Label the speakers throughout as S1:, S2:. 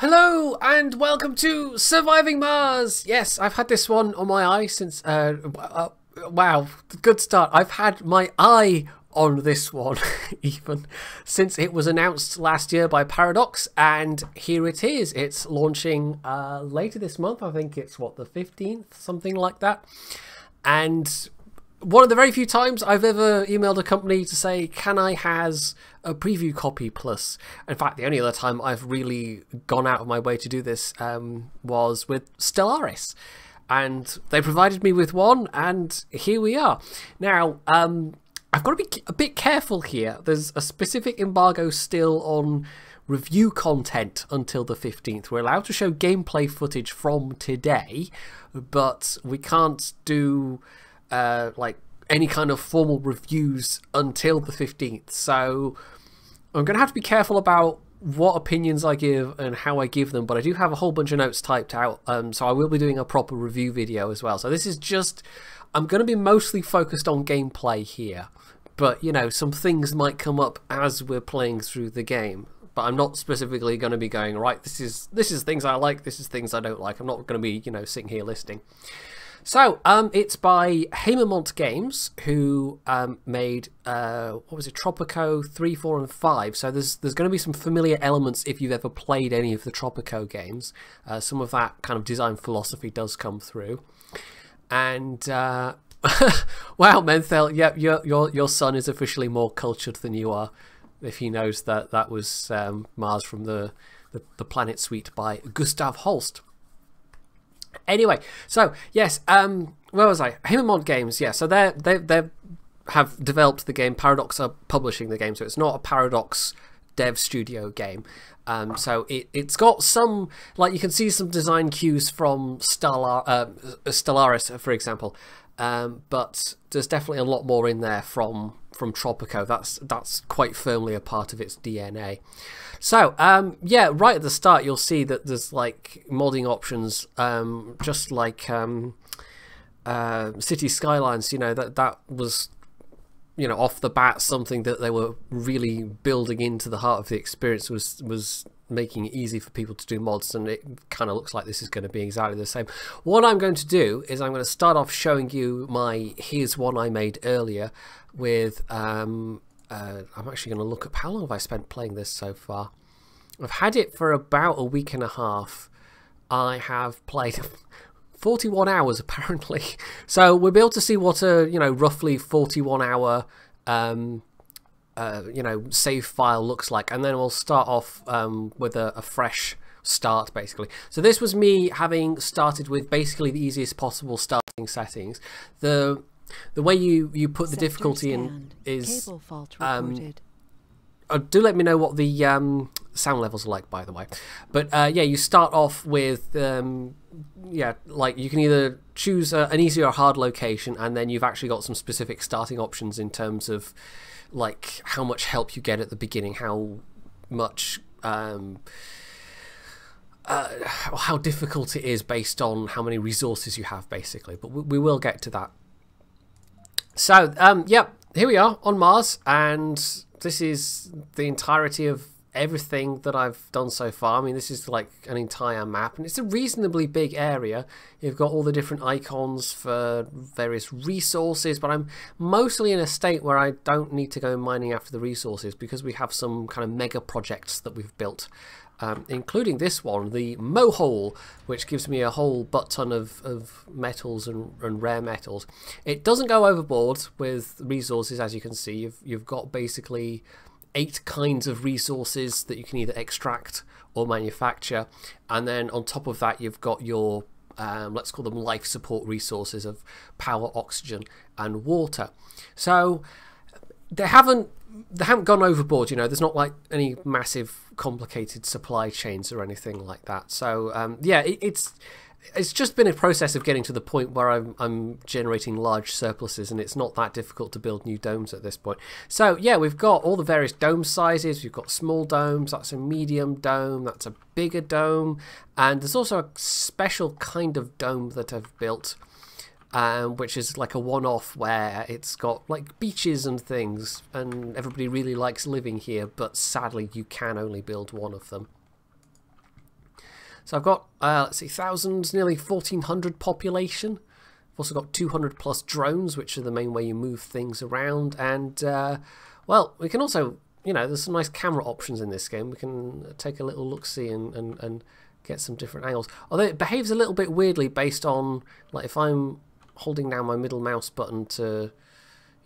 S1: Hello and welcome to Surviving Mars. Yes, I've had this one on my eye since wow, good start. I've had my eye on this one even since it was announced last year by Paradox, and here it is. It's launching later this month. I think it's what, the 15th, something like that. And one of the very few times I've ever emailed a company to say, can I has a preview copy plus? In fact, the only other time I've really gone out of my way to do this was with Stellaris. And they provided me with one, and here we are. Now, I've got to be a bit careful here. There's a specific embargo still on review content until the 15th. We're allowed to show gameplay footage from today, but we can't do like any kind of formal reviews until the 15th. So I'm going to have to be careful about what opinions I give and how I give them, but I do have a whole bunch of notes typed out, so I will be doing a proper review video as well. So this is just, I'm going to be mostly focused on gameplay here, but you know, some things might come up as we're playing through the game. But I'm not specifically going to be going, right, this is things I like, this is things I don't like. I'm not going to be, you know, sitting here listing. So, it's by Haemimont Games, who made, what was it, Tropico 3, 4 and 5. So there's going to be some familiar elements if you've ever played any of the Tropico games. Some of that kind of design philosophy does come through. And, wow, Menthel, yep, your son is officially more cultured than you are, if he knows that that was Mars from the Planet Suite by Gustav Holst. Anyway, so yes, where was I? Haemimont Games, yeah. So they have developed the game. Paradox are publishing the game, so it's not a Paradox dev studio game. So it's got some, like, you can see some design cues from Stellaris, for example. But there's definitely a lot more in there from Tropico. That's quite firmly a part of its DNA. So yeah, right at the start you'll see that there's like modding options, just like City Skylines. You know, that was, you know, off the bat something that they were really building into the heart of the experience, was making it easy for people to do mods, and it kind of looks like this is going to be exactly the same. What I'm going to do is I'm going to start off showing you here's one I made earlier with I'm actually going to look up how long have I spent playing this so far. I've had it for about a week and a half. I have played 41 hours apparently, so we'll be able to see what a, you know, roughly 41 hour you know, save file looks like, and then we'll start off with a fresh start basically. So this was me having started with basically the easiest possible starting settings. The way you put the difficulty in is do let me know what the sound levels are like, by the way. But yeah, you start off with yeah, like you can either choose an easy or hard location, and then you've actually got some specific starting options in terms of like how much help you get at the beginning, how much how difficult it is based on how many resources you have basically, but we will get to that. So yeah, here we are on Mars, and this is the entirety of everything that I've done so far. I mean, this is like an entire map, and it's a reasonably big area. You've got all the different icons for various resources, but I'm mostly in a state where I don't need to go mining after the resources because we have some kind of mega projects that we've built, including this one, the Mohole, which gives me a whole butt ton of metals and rare metals. It doesn't go overboard with resources, as you can see. You've got basically 8 kinds of resources that you can either extract or manufacture, and then on top of that you've got your let's call them life support resources of power, oxygen and water. So they haven't gone overboard, you know. There's not like any massive complicated supply chains or anything like that. So yeah, it's just been a process of getting to the point where I'm generating large surpluses, and it's not that difficult to build new domes at this point. So yeah, we've got all the various dome sizes. We've got small domes, that's a medium dome, that's a bigger dome, and there's also a special kind of dome that I've built, which is like a one-off where it's got like beaches and things, and everybody really likes living here, but sadly you can only build one of them. So I've got, let's see, thousands, nearly 1,400 population. I've also got 200 plus drones, which are the main way you move things around. And, well, we can also, you know, there's some nice camera options in this game. We can take a little look-see and get some different angles. Although it behaves a little bit weirdly based on, like, if I'm holding down my middle mouse button to,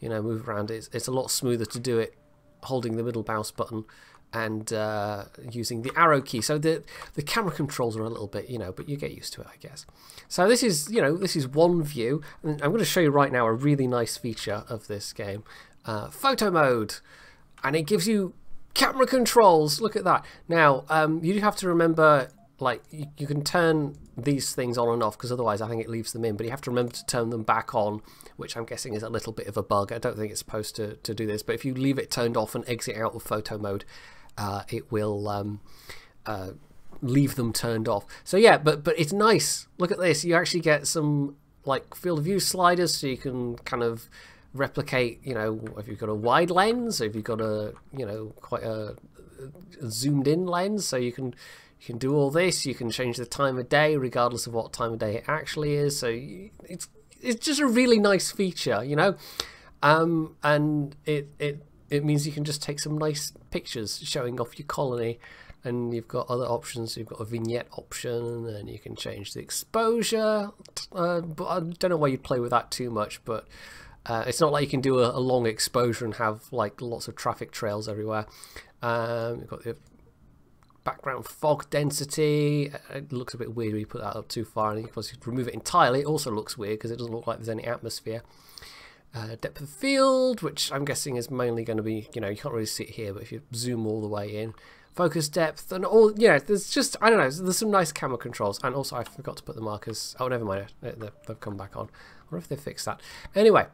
S1: you know, move around, it's a lot smoother to do it holding the middle mouse button and using the arrow key. So the camera controls are a little bit, you know, but you get used to it, I guess. So this is, you know, this is one view, and I'm going to show you right now a really nice feature of this game, photo mode, and it gives you camera controls. Look at that. Now you do have to remember, like, you can turn these things on and off, because otherwise I think it leaves them in, but you have to remember to turn them back on, which I'm guessing is a little bit of a bug. I don't think it's supposed to do this, but if you leave it turned off and exit out of photo mode, it will leave them turned off. So yeah, but it's nice. Look at this. You actually get some, like, field of view sliders, so you can kind of replicate, you know, if you've got a wide lens, or if you've got a, you know, quite a zoomed in lens, so you can do all this. You can change the time of day regardless of what time of day it actually is. So it's just a really nice feature, you know, and it means you can just take some nice pictures showing off your colony. And you've got other options. You've got a vignette option, and you can change the exposure. But I don't know why you'd play with that too much, but it's not like you can do a long exposure and have, like, lots of traffic trails everywhere. You've got the background fog density. It looks a bit weird when you put that up too far, and of course, if you remove it entirely, it also looks weird because it doesn't look like there's any atmosphere. Depth of field, which I'm guessing is mainly going to be, you know, you can't really see it here, but if you zoom all the way in, focus depth and all, yeah, there's just, I don't know, there's some nice camera controls. And also I forgot to put the markers. Oh, never mind, they've come back on. I wonder if they fixed that. Anyway,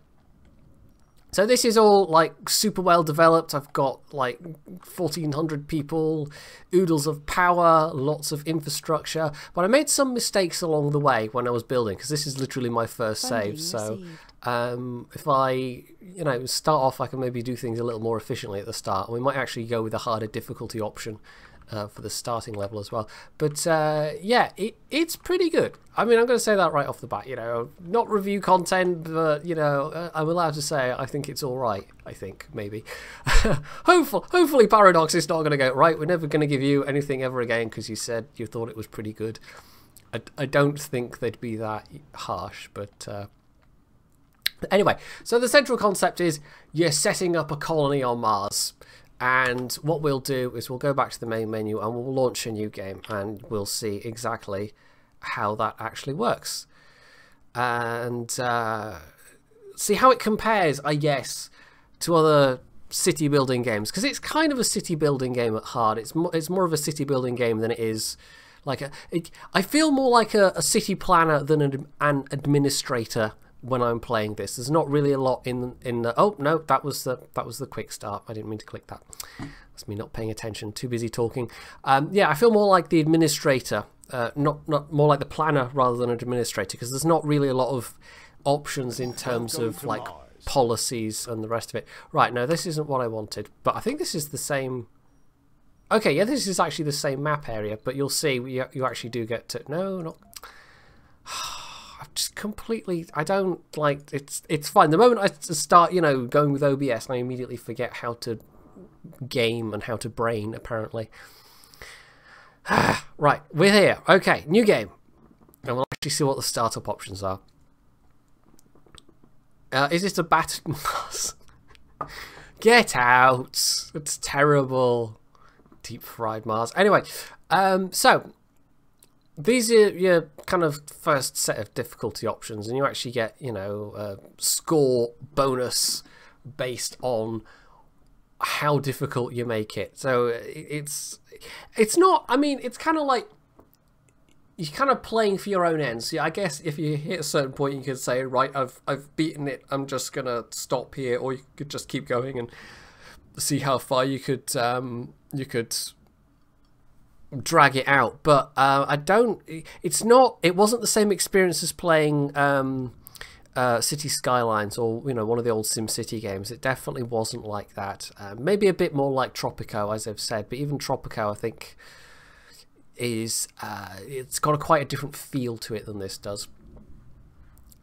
S1: so this is all, like, super well developed. I've got, like, 1,400 people, oodles of power, lots of infrastructure. But I made some mistakes along the way when I was building, because this is literally my first save. So if I, you know, start off, I can maybe do things a little more efficiently at the start. And we might actually go with a harder difficulty option for the starting level as well. But yeah, it's pretty good. I mean, I'm going to say that right off the bat, you know, not review content, but, you know, I'm allowed to say I think it's all right. I think, maybe. Hopefully Paradox is not going to go, right, we're never going to give you anything ever again because you said you thought it was pretty good. I don't think they'd be that harsh, but anyway, so the central concept is you're setting up a colony on Mars. And what we'll do is we'll go back to the main menu and we'll launch a new game, and we'll see exactly how that actually works, and see how it compares, I guess, to other city building games, because it's kind of a city building game at heart. It's more of a city building game than it is like I feel more like a city planner than an administrator when I'm playing this. There's not really a lot in the, oh no, that was the quick start. I didn't mean to click that. That's me not paying attention, too busy talking. Yeah, I feel more like the administrator, not more like the planner rather than an administrator, because there's not really a lot of options in terms of, like, policies and the rest of it. Right, no, this isn't what I wanted, but I think this is the same. Okay, yeah, this is actually the same map area, but you'll see you actually do get to, no, not. I've just completely, I don't, like, it's fine. The moment I start, you know, going with OBS, I immediately forget how to game and how to brain, apparently. Right, we're here. Okay, new game. And we'll actually see what the startup options are. Is this a battered Mars? Get out! It's terrible. Deep fried Mars. Anyway, so these are your kind of first set of difficulty options, and you actually get, you know, a score bonus based on how difficult you make it. So it's not, I mean, it's kind of like you're kind of playing for your own ends. Yeah, I guess if you hit a certain point, you could say, right, I've beaten it, I'm just gonna stop here, or you could just keep going and see how far you could drag it out. But I don't, it wasn't the same experience as playing City Skylines, or, you know, one of the old SimCity games. It definitely wasn't like that. Maybe a bit more like Tropico, as I've said, but even Tropico, I think is it's got quite a different feel to it than this does.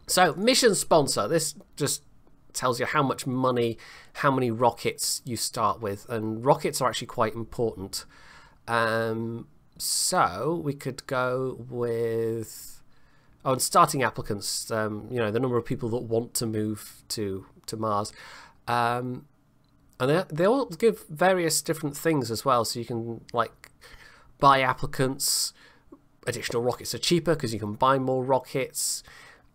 S1: So mission sponsor, this just tells you how much money, how many rockets you start with, and rockets are actually quite important. So we could go with and starting applicants, you know, the number of people that want to move to Mars, and they all give various different things as well. So you can like buy applicants, additional rockets are cheaper because you can buy more rockets.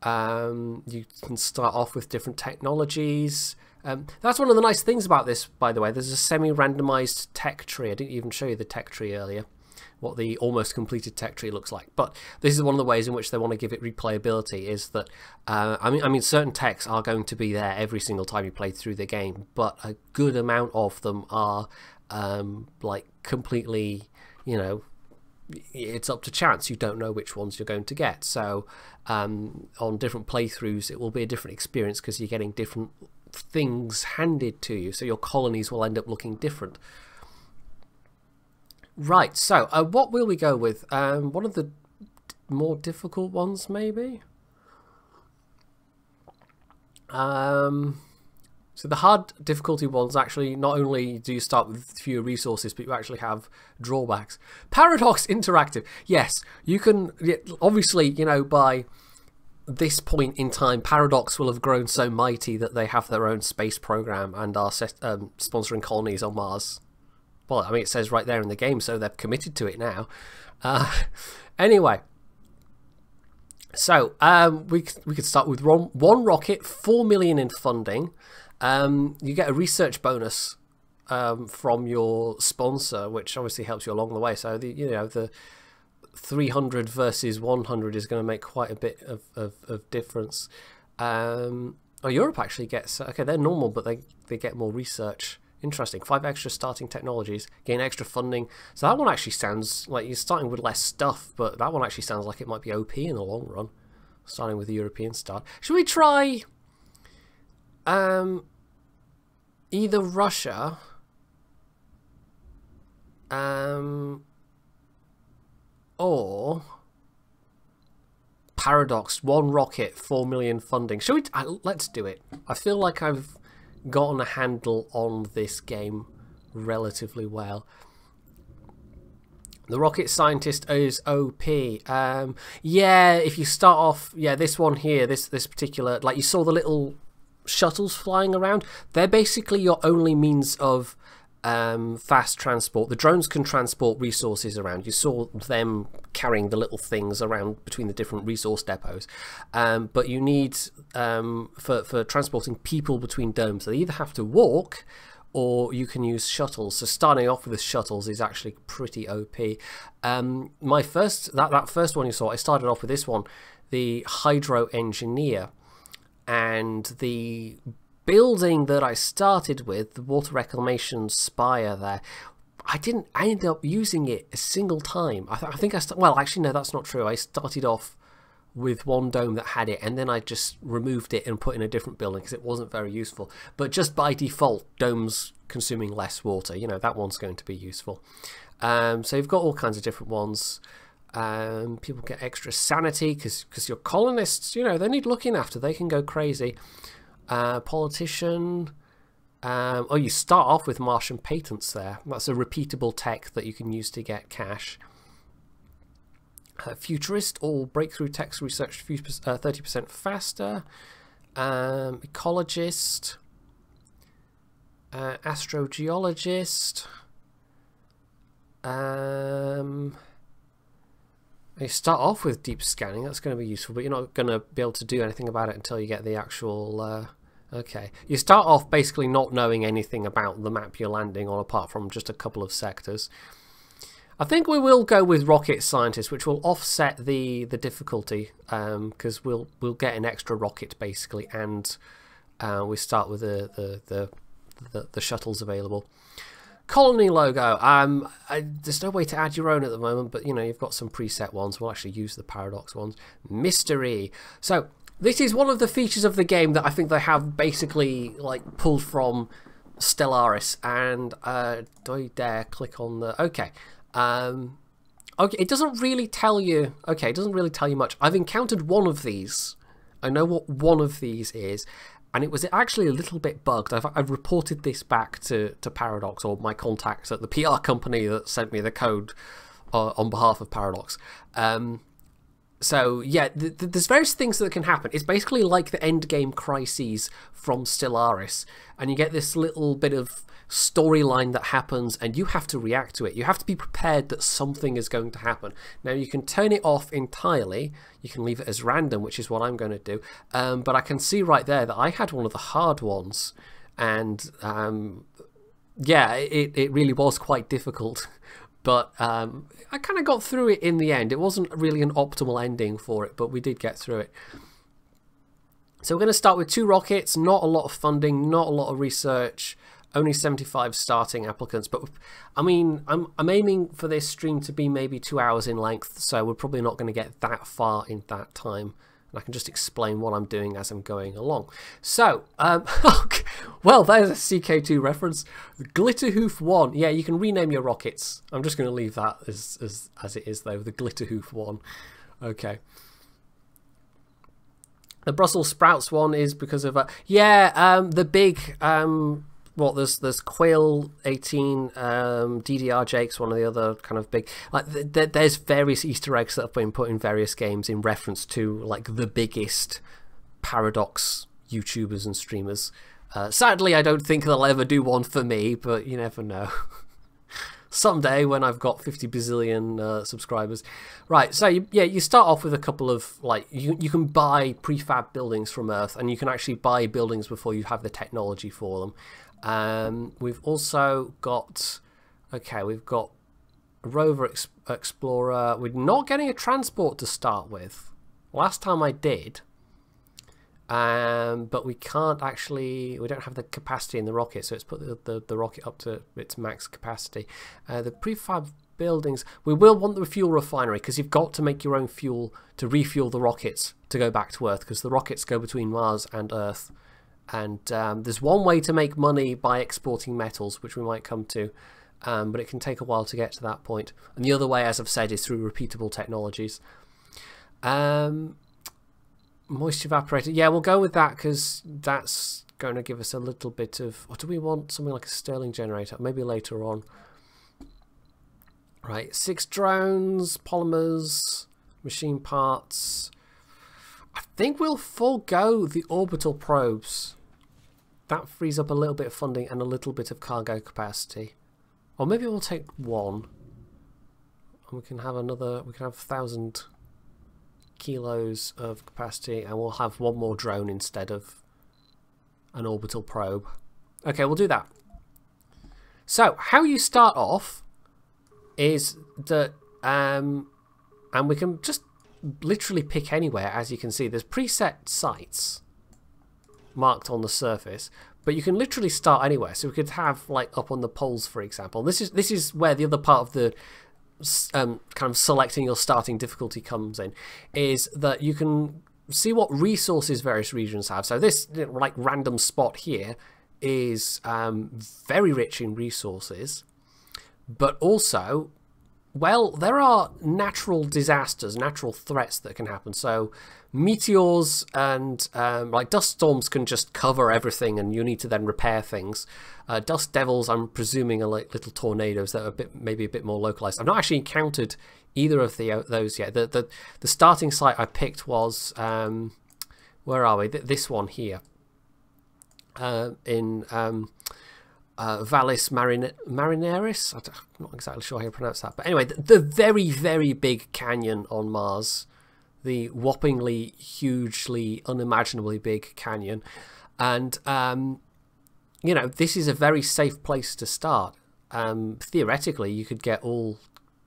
S1: You can start off with different technologies. That's one of the nice things about this, by the way. There's a semi-randomized tech tree. I didn't even show you the tech tree earlier, what the almost completed tech tree looks like. But this is one of the ways in which they want to give it replayability, is that I mean certain techs are going to be there every single time you play through the game, but a good amount of them are like completely, you know, it's up to chance. You don't know which ones you're going to get. So on different playthroughs it will be a different experience because you're getting different things handed to you, so your colonies will end up looking different. Right, so what will we go with? One of the more difficult ones, maybe? So the hard difficulty ones, actually, not only do you start with fewer resources, but you actually have drawbacks. Paradox Interactive. Yes, you can, obviously, you know, by this point in time, Paradox will have grown so mighty that they have their own space program and are sponsoring colonies on Mars. Well, I mean, it says right there in the game, so they've committed to it now. Anyway, so we could start with one rocket, 4 million in funding. You get a research bonus from your sponsor, which obviously helps you along the way. So the 300 versus 100 is going to make quite a bit of difference. Europe actually gets, okay, they're normal, but they get more research. Interesting. 5 extra starting technologies, gain extra funding. So that one actually sounds like you're starting with less stuff, but that one actually sounds like it might be OP in the long run, starting with the European start. Should we try either Russia or Paradox? 1 rocket, 4 million funding. Shall we? Let's do it. I feel like I've gotten a handle on this game relatively well. The rocket scientist is OP. Yeah, if you start off, yeah, this one here, this particular, like you saw the little shuttles flying around, they're basically your only means of fast transport. The drones can transport resources around. You saw them carrying the little things around between the different resource depots, but you need for transporting people between domes, they either have to walk or you can use shuttles. So starting off with the shuttles is actually pretty OP. My first that first one you saw, I started off with this one, the Hydro Engineer, and the building that I started with, the water reclamation spire there, I ended up using it a single time. I think well, actually no, that's not true. I started off with one dome that had it, and then I just removed it and put in a different building because it wasn't very useful. But just by default, domes consuming less water, you know, that one's going to be useful. So you've got all kinds of different ones. People get extra sanity because your colonists, you know, they need looking after. They can go crazy. Politician. Oh, you start off with Martian patents there. That's a repeatable tech that you can use to get cash. Futurist, all breakthrough techs researched 30% faster. Ecologist. Astrogeologist. You start off with deep scanning, that's going to be useful, but you're not going to be able to do anything about it until you get the actual... okay. You start off basically not knowing anything about the map you're landing on apart from just a couple of sectors. I think we will go with Rocket Scientist, which will offset the difficulty, because we'll get an extra rocket basically, and we start with the shuttles available. Colony logo. There's no way to add your own at the moment, but you know, you've got some preset ones. We'll actually use the Paradox ones. Mystery. So this is one of the features of the game that I think they have basically like pulled from Stellaris. And do I dare click on the... Okay. Okay, it doesn't really tell you. Okay, it doesn't really tell you much. I've encountered one of these. I know what one of these is, and it was actually a little bit bugged. I've reported this back to Paradox, or my contacts at the PR company that sent me the code on behalf of Paradox. So yeah, there's various things that can happen. It's basically like the endgame crises from Stellaris, and you get this little bit of storyline that happens, and you have to react to it. You have to be prepared that something is going to happen. Now you can turn it off entirely. You can leave it as random, which is what I'm going to do. But I can see right there that I had one of the hard ones, and yeah, it really was quite difficult. But I kind of got through it in the end. It wasn't really an optimal ending for it, but we did get through it. So we're going to start with 2 rockets, not a lot of funding, not a lot of research, only 75 starting applicants. But I mean, I'm aiming for this stream to be maybe 2 hours in length, so we're probably not going to get that far in that time. And I can just explain what I'm doing as I'm going along. So, well, there's a CK2 reference. Glitterhoof 1. Yeah, you can rename your rockets. I'm just going to leave that as it is, though. The Glitterhoof 1. Okay. The Brussels Sprouts one is because of the big well, there's Quill 18, DDR Jake's one of the other kind of big, like there's various Easter eggs that have been put in various games in reference to like the biggest Paradox YouTubers and streamers. Sadly, I don't think they'll ever do one for me, but you never know. Someday when I've got 50 bazillion subscribers. Right, so you start off with a couple of, like, you can buy prefab buildings from Earth, and you can actually buy buildings before you have the technology for them. We've also got, we've got a rover explorer. We're not getting a transport to start with. Last time I did. But we can't actually, we don't have the capacity in the rocket, so it's put the rocket up to its max capacity. The prefab buildings, we will want the fuel refinery, because you've got to make your own fuel to refuel the rockets to go back to Earth, because the rockets go between Mars and Earth. And there's one way to make money by exporting metals, which we might come to, but it can take a while to get to that point. And the other way, as I've said, is through repeatable technologies. Moisture evaporator. Yeah, we'll go with that because that's going to give us a little bit of... Or do we want something like a Stirling generator? Maybe later on. Right, 6 drones, polymers, machine parts. I think we'll forego the orbital probes. That frees up a little bit of funding and a little bit of cargo capacity. Or maybe we'll take 1. And we can have another... We can have 1,000... kilos of capacity, and we'll have 1 more drone instead of an orbital probe. Okay, we'll do that. So how you start off is that and we can just literally pick anywhere. As you can see, there's preset sites marked on the surface, but you can literally start anywhere. So we could have, like, up on the poles, for example. This is where the other part of the kind of selecting your starting difficulty comes in, is that you can see what resources various regions have. So this, like, random spot here is very rich in resources, but also, well, there are natural disasters, natural threats that can happen. So meteors and like dust storms can just cover everything, and you need to then repair things. Dust devils, I'm presuming, are like little tornadoes that are maybe a bit more localized. I've not actually encountered either of those yet. The starting site I picked was where are we? This one here in Vallis Marineris. I'm not exactly sure how you pronounce that, but anyway, the very, very big canyon on Mars. The whoppingly, hugely, unimaginably big canyon. And, you know, this is a very safe place to start. Theoretically, you could get all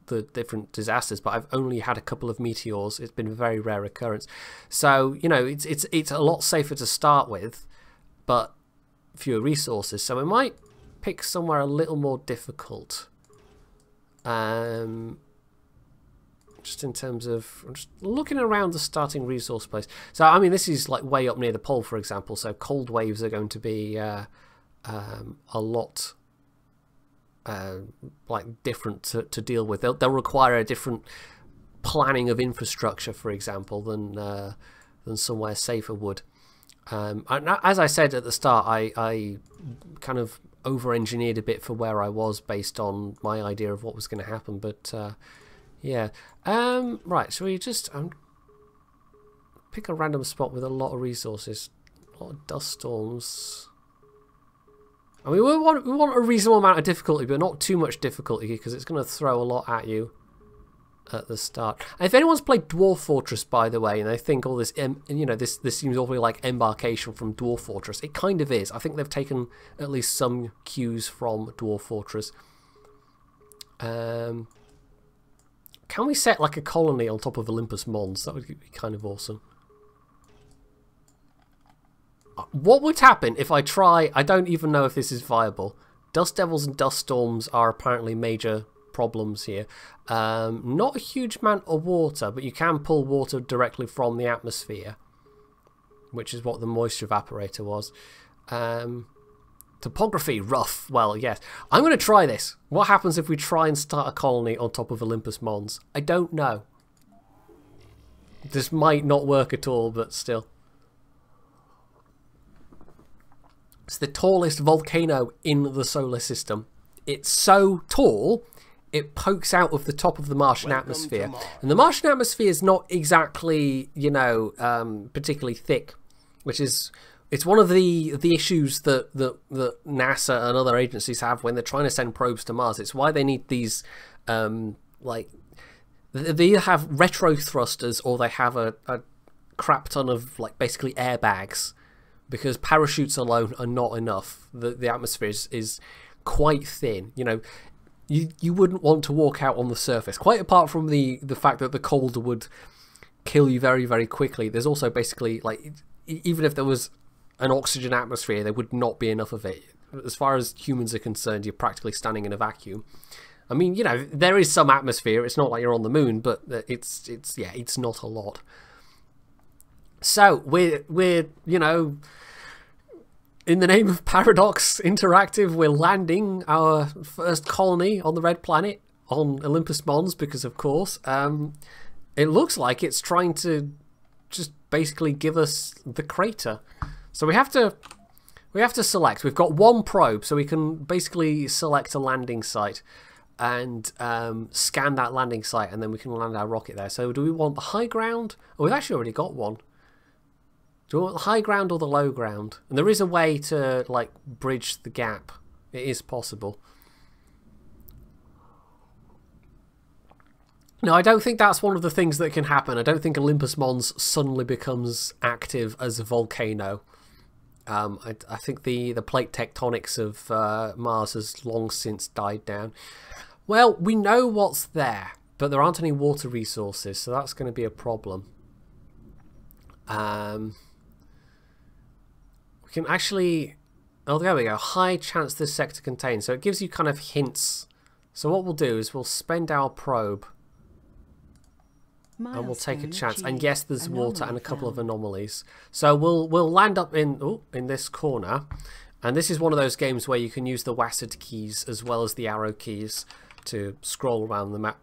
S1: the different disasters, but I've only had a couple of meteors. It's been a very rare occurrence. So, you know, it's a lot safer to start with, but fewer resources. So we might pick somewhere a little more difficult. Just in terms of, I'm just looking around the starting resource place. So, I mean, this is like way up near the pole, for example. So cold waves are going to be a lot like different to deal with. They'll require a different planning of infrastructure, for example, than somewhere safer would. And as I said at the start, I kind of over-engineered a bit for where I was based on my idea of what was going to happen. But yeah, right. So we just pick a random spot with a lot of resources, a lot of dust storms. I mean, we want a reasonable amount of difficulty, but not too much difficulty because it's going to throw a lot at you at the start. And if anyone's played Dwarf Fortress, by the way, and they think all this, you know, this seems awfully like Embarkation from Dwarf Fortress, it kind of is. I think they've taken at least some cues from Dwarf Fortress. Can we set like a colony on top of Olympus Mons? That would be kind of awesome. What would happen if I try... I don't even know if this is viable. Dust devils and dust storms are apparently major problems here. Not a huge amount of water, but you can pull water directly from the atmosphere, which is what the moisture evaporator was. Topography, rough. Well, yes. I'm going to try this. What happens if we try and start a colony on top of Olympus Mons? I don't know. This might not work at all, but still. It's the tallest volcano in the solar system. It's so tall, it pokes out of the top of the Martian atmosphere. And the Martian atmosphere is not exactly, you know, particularly thick, which is... It's one of the issues that NASA and other agencies have when they're trying to send probes to Mars. It's why they need these, like... They either have retro thrusters or they have a crap ton of, like, basically airbags. Because parachutes alone are not enough. The atmosphere is quite thin. You know, you wouldn't want to walk out on the surface. Quite apart from the fact that the cold would kill you very, very quickly. There's also basically, like, even if there was an oxygen atmosphere, there would not be enough of it. As far as humans are concerned, you're practically standing in a vacuum. I mean, you know, there is some atmosphere. It's not like you're on the moon, but it's not a lot. So we're you know, in the name of Paradox Interactive, we're landing our first colony on the Red Planet on Olympus Mons because, of course, it looks like it's trying to just basically give us the crater. So we have to select. We've got one probe, so we can basically select a landing site and scan that landing site, and then we can land our rocket there. So do we want the high ground? Oh, we've actually already got one. Do we want the high ground or the low ground? And there is a way to, like, bridge the gap. It is possible. No, I don't think that's one of the things that can happen. I don't think Olympus Mons suddenly becomes active as a volcano. I think the plate tectonics of Mars has long since died down. Well, we know what's there, but there aren't any water resources, so that's going to be a problem. We can actually... Oh, there we go. High chance this sector contains. So it gives you kind of hints. So what we'll do is we'll spend our probe and we'll take a chance. And yes, there's water and a couple of anomalies. So we'll land up in this corner. And this is one of those games where you can use the WASD keys as well as the arrow keys to scroll around the map,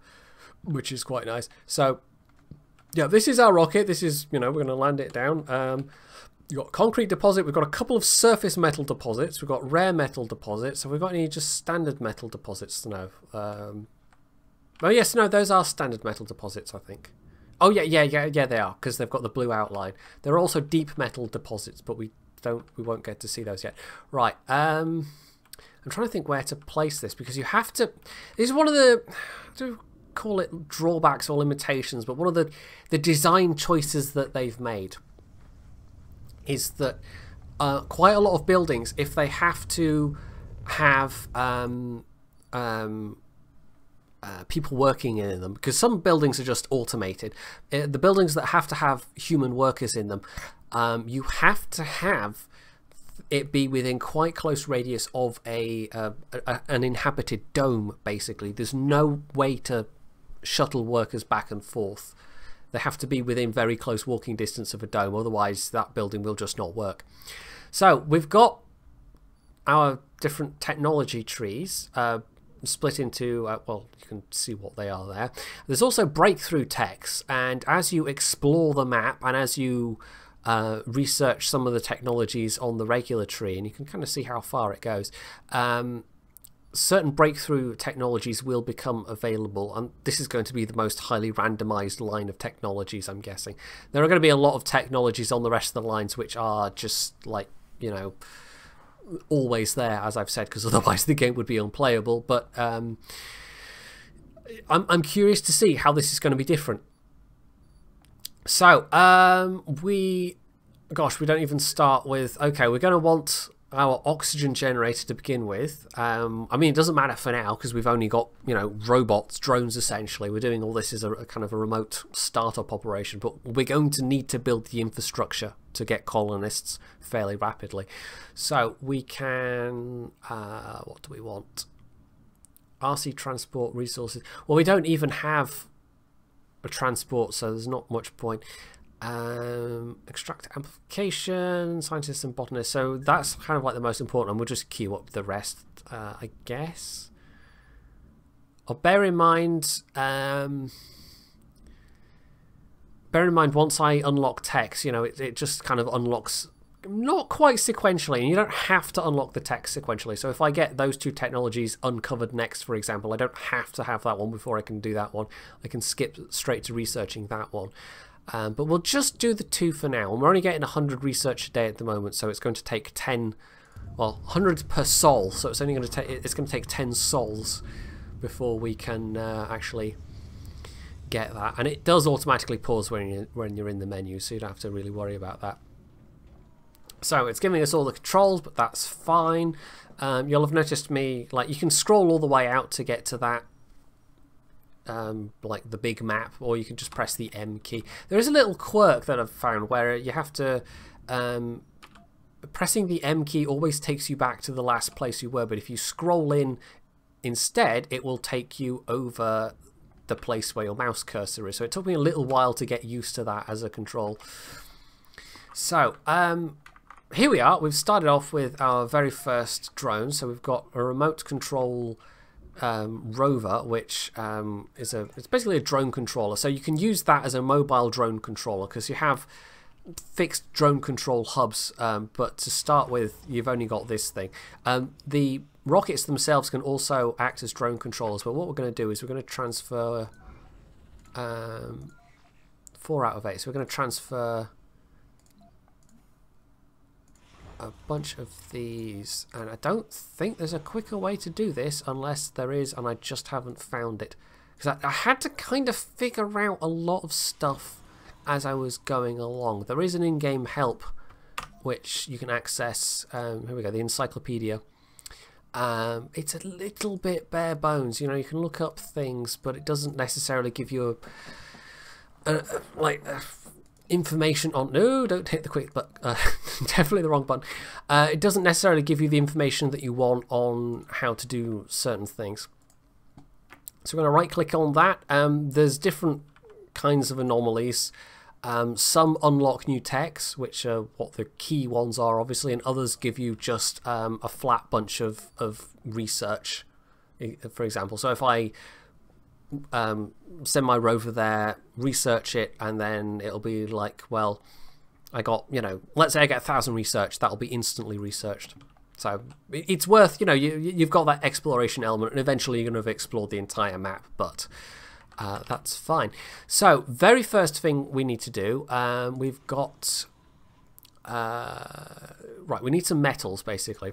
S1: which is quite nice. So yeah, this is our rocket. This is, you know, we're going to land it down. We've got concrete deposit. We've got a couple of surface metal deposits. We've got rare metal deposits. Have we got any just standard metal deposits? No. Oh yes, no, those are standard metal deposits, I think. Oh yeah, they are, because they've got the blue outline. There are also deep metal deposits, but we won't get to see those yet. Right. I'm trying to think where to place this, because you have to... This is one of the... I don't call it drawbacks or limitations, but one of the design choices that they've made is that quite a lot of buildings, if they have to have people working in them, because some buildings are just automated, the buildings that have to have human workers in them, you have to have it be within quite close radius of an inhabited dome. Basically, there's no way to shuttle workers back and forth. They have to be within very close walking distance of a dome, otherwise that building will just not work. So we've got our different technology trees. split into, well, you can see what they are there. There's also breakthrough techs, and as you explore the map and as you research some of the technologies on the regular tree, and you can kind of see how far it goes, certain breakthrough technologies will become available, and this is going to be the most highly randomized line of technologies, I'm guessing. There are going to be a lot of technologies on the rest of the lines which are just like, you know, always there, as I've said, because otherwise the game would be unplayable. But I'm curious to see how this is going to be different. So we don't even start with, okay, we're going to want our oxygen generator to begin with. I mean, it doesn't matter for now because we've only got, you know, robots, drones essentially. We're doing all this as a kind of a remote startup operation, but we're going to need to build the infrastructure to get colonists fairly rapidly. So we can, what do we want? RC transport resources. Well, we don't even have a transport, so there's not much point. Extract amplification, scientists and botanists, so that's kind of like the most important, and we'll just queue up the rest, I guess. Or bear in mind once I unlock text, you know, it just kind of unlocks not quite sequentially, and you don't have to unlock the text sequentially. So if I get those two technologies uncovered next, for example, I don't have to have that one before I can do that one. I can skip straight to researching that one. But we'll just do the two for now. And we're only getting 100 research a day at the moment, so it's going to take 10, well, 100 per soul. So it's only going to take 10 souls before we can actually get that. And it does automatically pause when you're in the menu, so you don't have to really worry about that. So it's giving us all the controls, but that's fine. You'll have noticed me, like, you can scroll all the way out to get to that. Like the big map, or you can just press the M key. There is a little quirk that I've found where you have to pressing the M key always takes you back to the last place you were, but if you scroll in instead, it will take you over the place where your mouse cursor is. So it took me a little while to get used to that as a control. So here we are. We've started off with our very first drone. So we've got a remote control rover, which it's basically a drone controller, so you can use that as a mobile drone controller because you have fixed drone control hubs, but to start with you've only got this thing. The rockets themselves can also act as drone controllers, but what we're going to do is we're going to transfer 4 out of 8, so we're going to transfer a bunch of these, and I don't think there's a quicker way to do this unless there is, and I just haven't found it, because I had to kind of figure out a lot of stuff as I was going along. There is an in-game help which you can access. Here we go, the encyclopedia. It's a little bit bare bones, you know, you can look up things, but it doesn't necessarily give you information on, no, don't hit the quick button, definitely the wrong button. It doesn't necessarily give you the information that you want on how to do certain things. So we're going to right click on that. There's different kinds of anomalies. Some unlock new techs, which are what the key ones are obviously, and others give you just a flat bunch of research, for example. So if I send my rover there, research it, and then it'll be like, well, I got, you know, let's say I get 1,000 research, that'll be instantly researched. So it's worth, you know, you've got that exploration element, and eventually you're going to have explored the entire map, but that's fine. So very first thing we need to do, we've got right, we need some metals basically.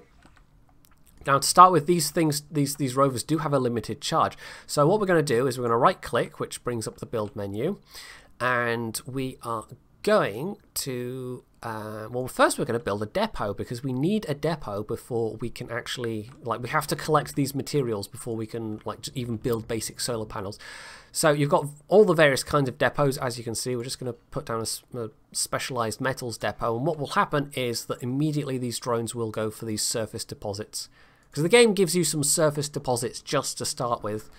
S1: Now to start with, these things, these rovers do have a limited charge. So what we're going to do is we're going to right click, which brings up the build menu, and we are going to, well, first we're going to build a depot, because we need a depot before we can actually, like, we have to collect these materials before we can, like, even build basic solar panels. So you've got all the various kinds of depots, as you can see. We're just going to put down a specialized metals depot, and what will happen is that immediately these drones will go for these surface deposits. Because the game gives you some surface deposits just to start with,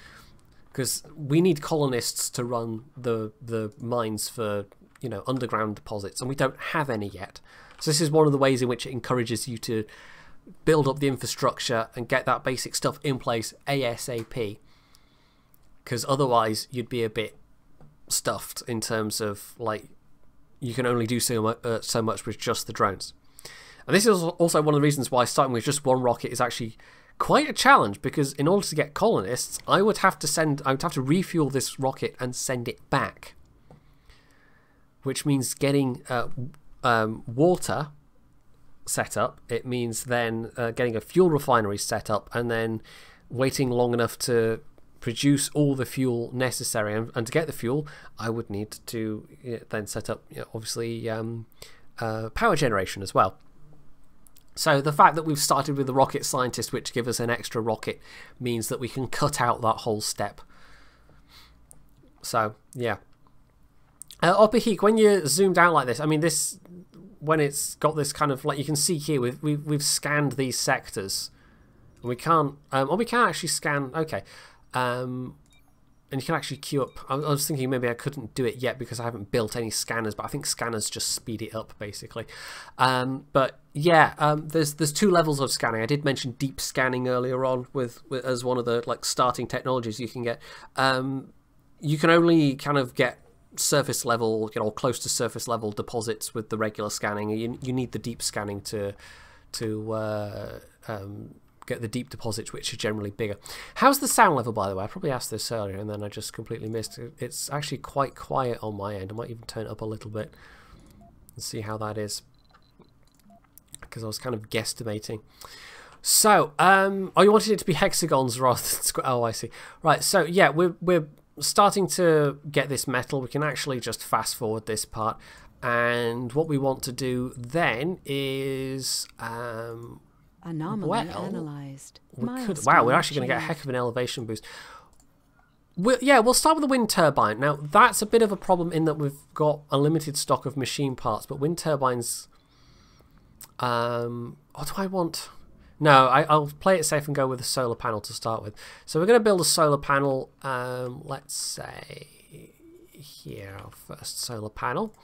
S1: because we need colonists to run the mines for, you know, underground deposits, and we don't have any yet. So this is one of the ways in which it encourages you to build up the infrastructure and get that basic stuff in place ASAP, because otherwise you'd be a bit stuffed in terms of, like, you can only do so much with just the drones. And this is also one of the reasons why starting with just one rocket is actually quite a challenge, because in order to get colonists, I would have to refuel this rocket and send it back, which means getting water set up. It means then getting a fuel refinery set up, and then waiting long enough to produce all the fuel necessary. And to get the fuel, I would need to then set up, obviously, power generation as well. So the fact that we've started with the rocket scientists, which give us an extra rocket, means that we can cut out that whole step. So yeah, Opahik, when you're zoomed out like this, I mean, this, when it's got this kind of, like, you can see here, we've scanned these sectors. We can't, we can actually scan. Okay, and you can actually queue up. I was thinking maybe I couldn't do it yet because I haven't built any scanners, but I think scanners just speed it up, basically. But yeah, there's 2 levels of scanning. I did mention deep scanning earlier on as one of the, like, starting technologies you can get. You can only kind of get surface level, or close to surface level deposits with the regular scanning. You need the deep scanning to get the deep deposits, which are generally bigger. How's the sound level, by the way? I probably asked this earlier and then I just completely missed it. It's actually quite quiet on my end. I might even turn it up a little bit and see how that is, because I was kind of guesstimating. So, oh, you wanted it to be hexagons rather than square. Oh, I see. Right, so yeah, we're starting to get this metal. We can actually just fast forward this part, and what we want to do then is
S2: anomaly analyzed.
S1: Wow, we're actually going to get a heck of an elevation boost. We'll start with the wind turbine. Now, that's a bit of a problem in that we've got a limited stock of machine parts, but wind turbines... what do I want? No, I'll play it safe and go with a solar panel to start with. So we're going to build a solar panel, let's say here, our first solar panel.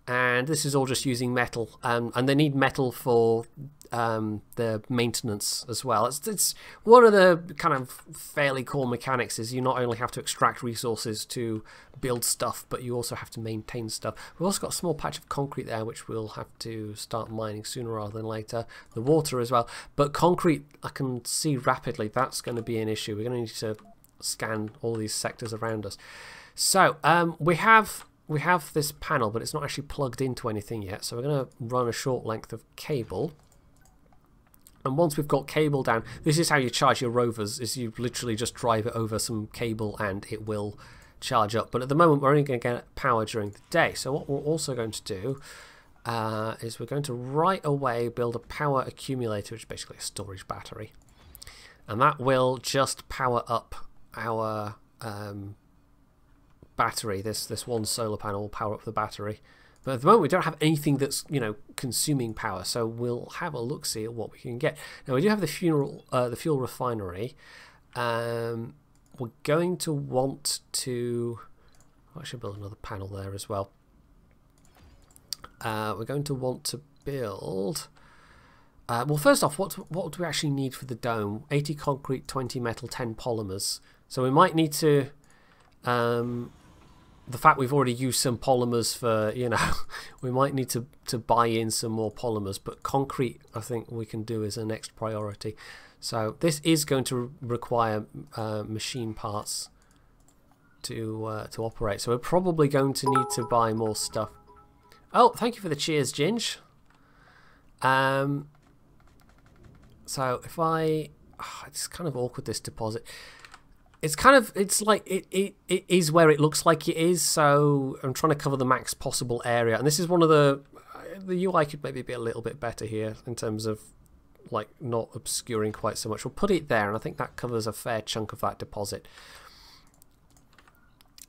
S1: And this is all just using metal, and they need metal for the maintenance as well. It's one of the kind of fairly cool mechanics is you not only have to extract resources to build stuff, but you also have to maintain stuff. We've also got a small patch of concrete there, which we'll have to start mining sooner rather than later. The water as well. But concrete, I can see rapidly, that's going to be an issue. We're going to need to scan all these sectors around us. So we have this panel, but it's not actually plugged into anything yet. So we're going to run a short length of cable. And once we've got cable down, this is how you charge your rovers, is you literally just drive it over some cable and it will charge up. But at the moment, we're only going to get power during the day. So what we're also going to do is we're going to right away build a power accumulator, which is basically a storage battery. And that will just power up our battery. This one solar panel will power up the battery. But at the moment we don't have anything that's consuming power, so we'll have a look see at what we can get. Now we do have the fuel refinery. We're going to want to I should build another panel there as well. We're going to want to build well, first off, what do we actually need for the dome? 80 concrete, 20 metal, 10 polymers. So we might need to the fact we've already used some polymers for, we might need to buy in some more polymers, but concrete I think we can do as a next priority. So this is going to require machine parts to operate. So we're probably going to need to buy more stuff. Oh, thank you for the cheers, Ginge. So if it's kind of awkward, this deposit. It's like it is where it looks like it is, so I'm trying to cover the max possible area. And this is one of the UI could maybe be a little bit better here in terms of like not obscuring quite so much. We'll put it there, and I think that covers a fair chunk of that deposit.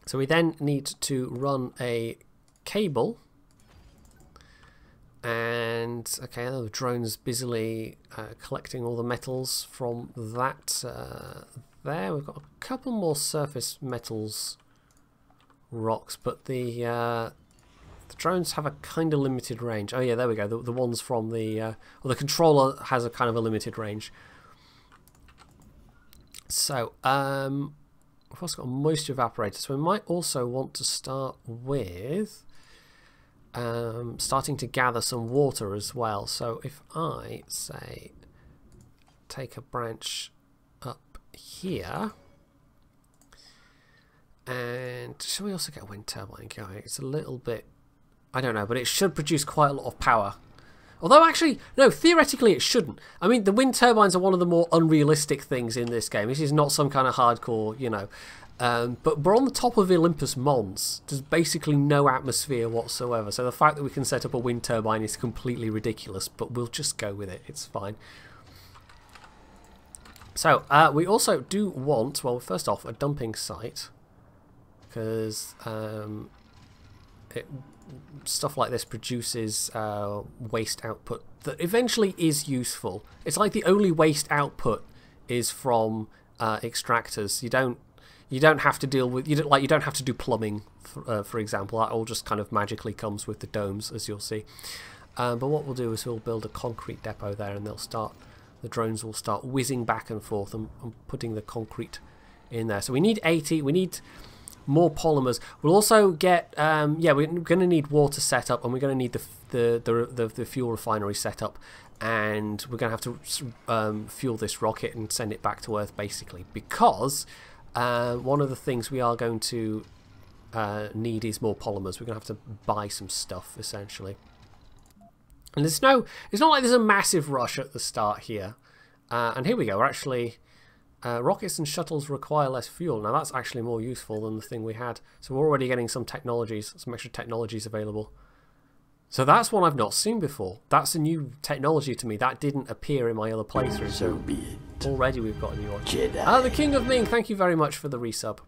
S1: So we then need to run a cable. And okay, the drone's busily collecting all the metals from that there. We've got a couple more surface metals rocks, but the The drones have a kind of limited range. Oh yeah, there we go. The ones from the... well, the controller has a kind of a limited range. So, we've also got a moisture evaporator. So we might also want to start with... starting to gather some water as well. So if I, say, take a branch up here... And shall we also get a wind turbine going? It's a little bit... I don't know, but it should produce quite a lot of power. Although actually, no, theoretically it shouldn't. I mean, the wind turbines are one of the more unrealistic things in this game. This is not some kind of hardcore, you know. But we're on the top of Olympus Mons. There's basically no atmosphere whatsoever. So the fact that we can set up a wind turbine is completely ridiculous. But we'll just go with it. It's fine. So, we also do want, well, first off, a dumping site. Because stuff like this produces waste output that eventually is useful. It's like the only waste output is from extractors. You don't have to deal with you don't have to do plumbing, for example. That all just kind of magically comes with the domes, as you'll see. But what we'll do is we'll build a concrete depot there, and the drones will start whizzing back and forth and putting the concrete in there. So we need 80. We need more polymers. We'll also get yeah, we're going to need water set up, and we're going to need the fuel refinery set up, and we're going to have to fuel this rocket and send it back to Earth, basically, because one of the things we are going to need is more polymers. We're going to have to buy some stuff, essentially. And it's not like there's a massive rush at the start here. And here we go. We're actually rockets and shuttles require less fuel. Now that's actually more useful than the thing we had. So we're already getting some extra technologies available. So that's one I've not seen before. That's a new technology to me. That didn't appear in my other playthrough. So be it. Already we've got a new one. Jedi. The King of Ming, thank you very much for the resub.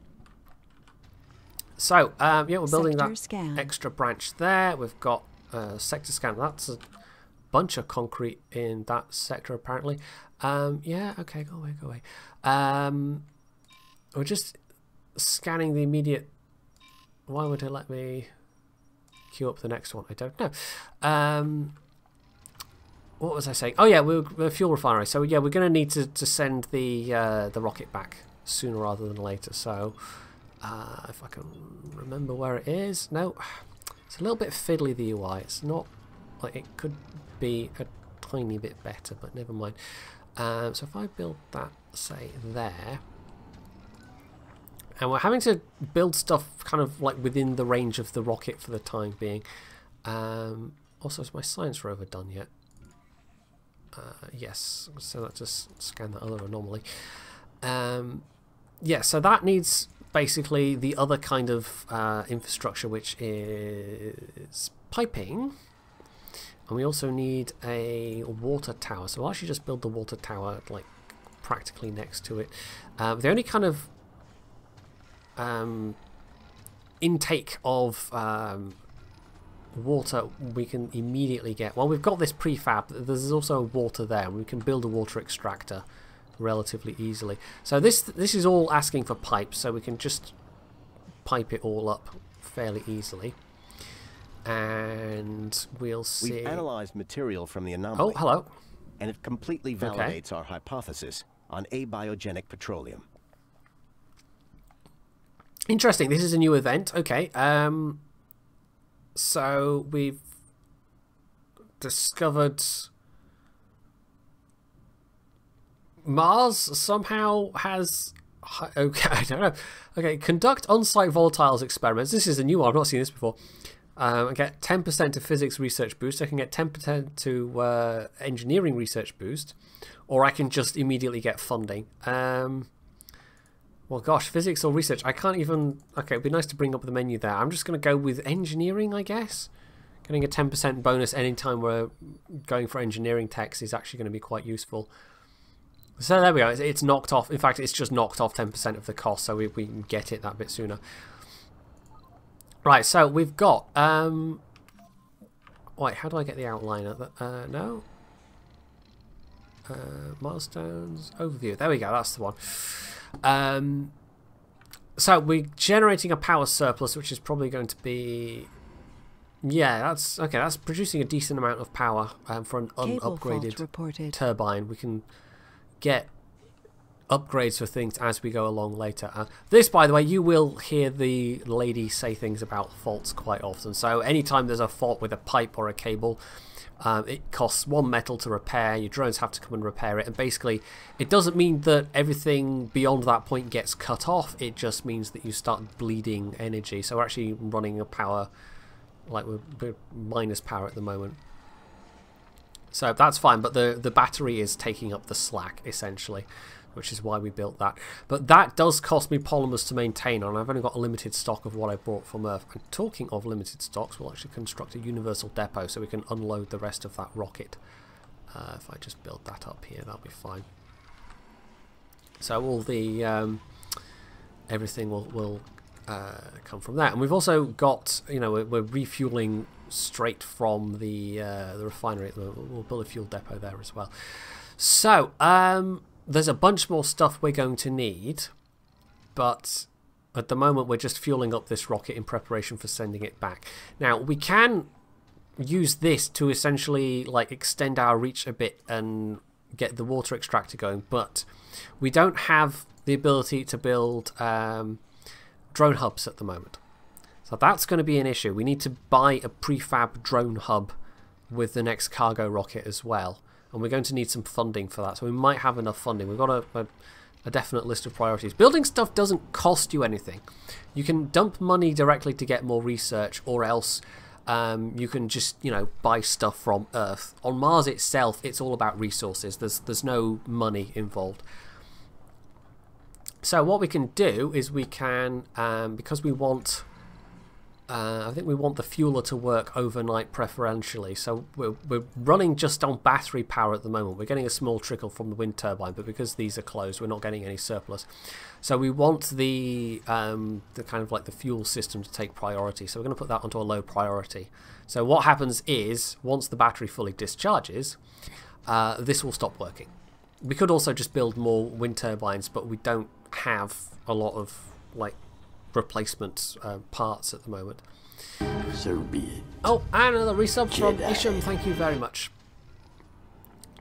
S1: So, yeah, we're building that extra branch there. We've got sector scan. That's a bunch of concrete in that sector, apparently. Yeah, okay, go away. We're just scanning the immediate... Why would it let me queue up the next one? I don't know. What was I saying? Oh yeah, we're fuel refinery. So yeah, we're going to need to send the rocket back sooner rather than later. So if I can remember where it is. No, it's a little bit fiddly, the UI. It's not like it could be a tiny bit better, but never mind. So if I build that, say, there, and we're having to build stuff kind of like within the range of the rocket for the time being. Also, is my science rover done yet? Yes, so let's just scan that other anomaly. Yeah, so that needs basically the other kind of infrastructure, which is piping. And we also need a water tower. So we'll actually just build the water tower like practically next to it. The only kind of intake of water we can immediately get. Well, we've got this prefab. There's also water there, and we can build a water extractor relatively easily. So this is all asking for pipes, so we can just pipe it all up fairly easily. And we'll see.
S3: We've analyzed material from the anomaly.
S1: Oh, hello.
S3: And it completely validates our hypothesis on abiogenic petroleum.
S1: Interesting. This is a new event. Okay. So we've discovered Mars somehow has... Okay, I don't know. Okay, conduct on-site volatiles experiments. This is a new one. I've not seen this before. I get 10% to physics research boost. I can get 10% to engineering research boost, or I can just immediately get funding. Well, gosh, physics or research? I can't even... Okay, it'd be nice to bring up the menu there. I'm just going to go with engineering, I guess. Getting a 10% bonus anytime we're going for engineering techs is actually going to be quite useful. So there we go. It's knocked off. In fact, it's just knocked off 10% of the cost, so we can get it that bit sooner. Right, so we've got... Wait, how do I get the outline of that? No? Milestones, overview. There we go, that's the one. So we're generating a power surplus, which is probably going to be... Yeah, that's okay. That's producing a decent amount of power for an unupgraded turbine. We can get upgrades for things as we go along later. This, by the way, you will hear the lady say things about faults quite often. So anytime there's a fault with a pipe or a cable, it costs 1 metal to repair. Your drones have to come and repair it, and basically it doesn't mean that everything beyond that point gets cut off. It just means that you start bleeding energy. So we're actually running a power, like we're minus power at the moment. So that's fine, but the battery is taking up the slack essentially, which is why we built that. But that does cost me polymers to maintain, and I've only got a limited stock of what I brought from Earth. And talking of limited stocks, we'll actually construct a universal depot so we can unload the rest of that rocket. If I just build that up here, that'll be fine. So all the everything will come from that. And we've also got, you know, we're refueling straight from the refinery. We'll build a fuel depot there as well. So there's a bunch more stuff we're going to need, but at the moment we're just fueling up this rocket in preparation for sending it back. Now we can use this to essentially like extend our reach a bit and get the water extractor going, but we don't have the ability to build drone hubs at the moment. So that's going to be an issue. We need to buy a prefab drone hub with the next cargo rocket as well. And we're going to need some funding for that. So we might have enough funding. We've got a definite list of priorities. Building stuff doesn't cost you anything. You can dump money directly to get more research, or else you can just, you know, buy stuff from Earth. On Mars itself, it's all about resources. There's no money involved. So what we can do is we can, because we want... I think we want the fueler to work overnight preferentially, so we're running just on battery power at the moment. We're getting a small trickle from the wind turbine, but because these are closed, we're not getting any surplus. So we want the kind of like the fuel system to take priority, so we're going to put that onto a low priority. So what happens is, once the battery fully discharges, this will stop working. We could also just build more wind turbines, but we don't have a lot of like replacement parts at the moment.
S4: So be it.
S1: Oh, and another resub from Isham, thank you very much.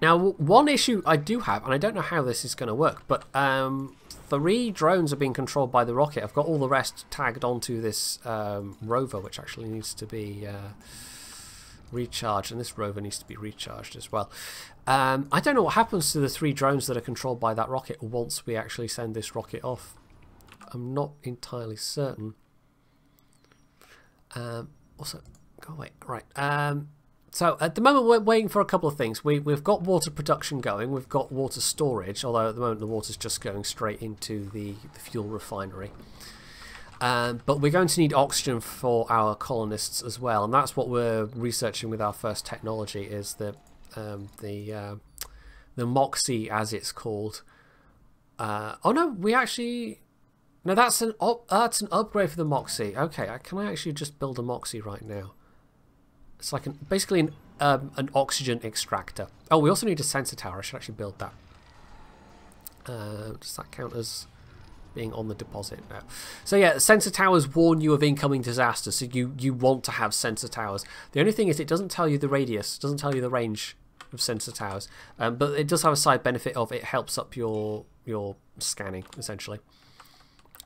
S1: Now, one issue I do have, and I don't know how this is going to work, but 3 drones are being controlled by the rocket. I've got all the rest tagged onto this rover, which actually needs to be recharged, and this rover needs to be recharged as well. I don't know what happens to the 3 drones that are controlled by that rocket once we actually send this rocket off. I'm not entirely certain. Also, go away. Right. So at the moment we're waiting for a couple of things. We've got water production going. We've got water storage, although at the moment the water's just going straight into the fuel refinery. But we're going to need oxygen for our colonists as well, and that's what we're researching with our first technology, is the Moxie, as it's called. Oh no, we actually... No, that's an upgrade for the Moxie. Okay, can I actually just build a Moxie right now? It's like basically an oxygen extractor. Oh, we also need a sensor tower. I should actually build that. Does that count as being on the deposit? No. So yeah, sensor towers warn you of incoming disasters. So you want to have sensor towers. The only thing is it doesn't tell you the radius, doesn't tell you the range of sensor towers. But it does have a side benefit of it helps up your scanning essentially.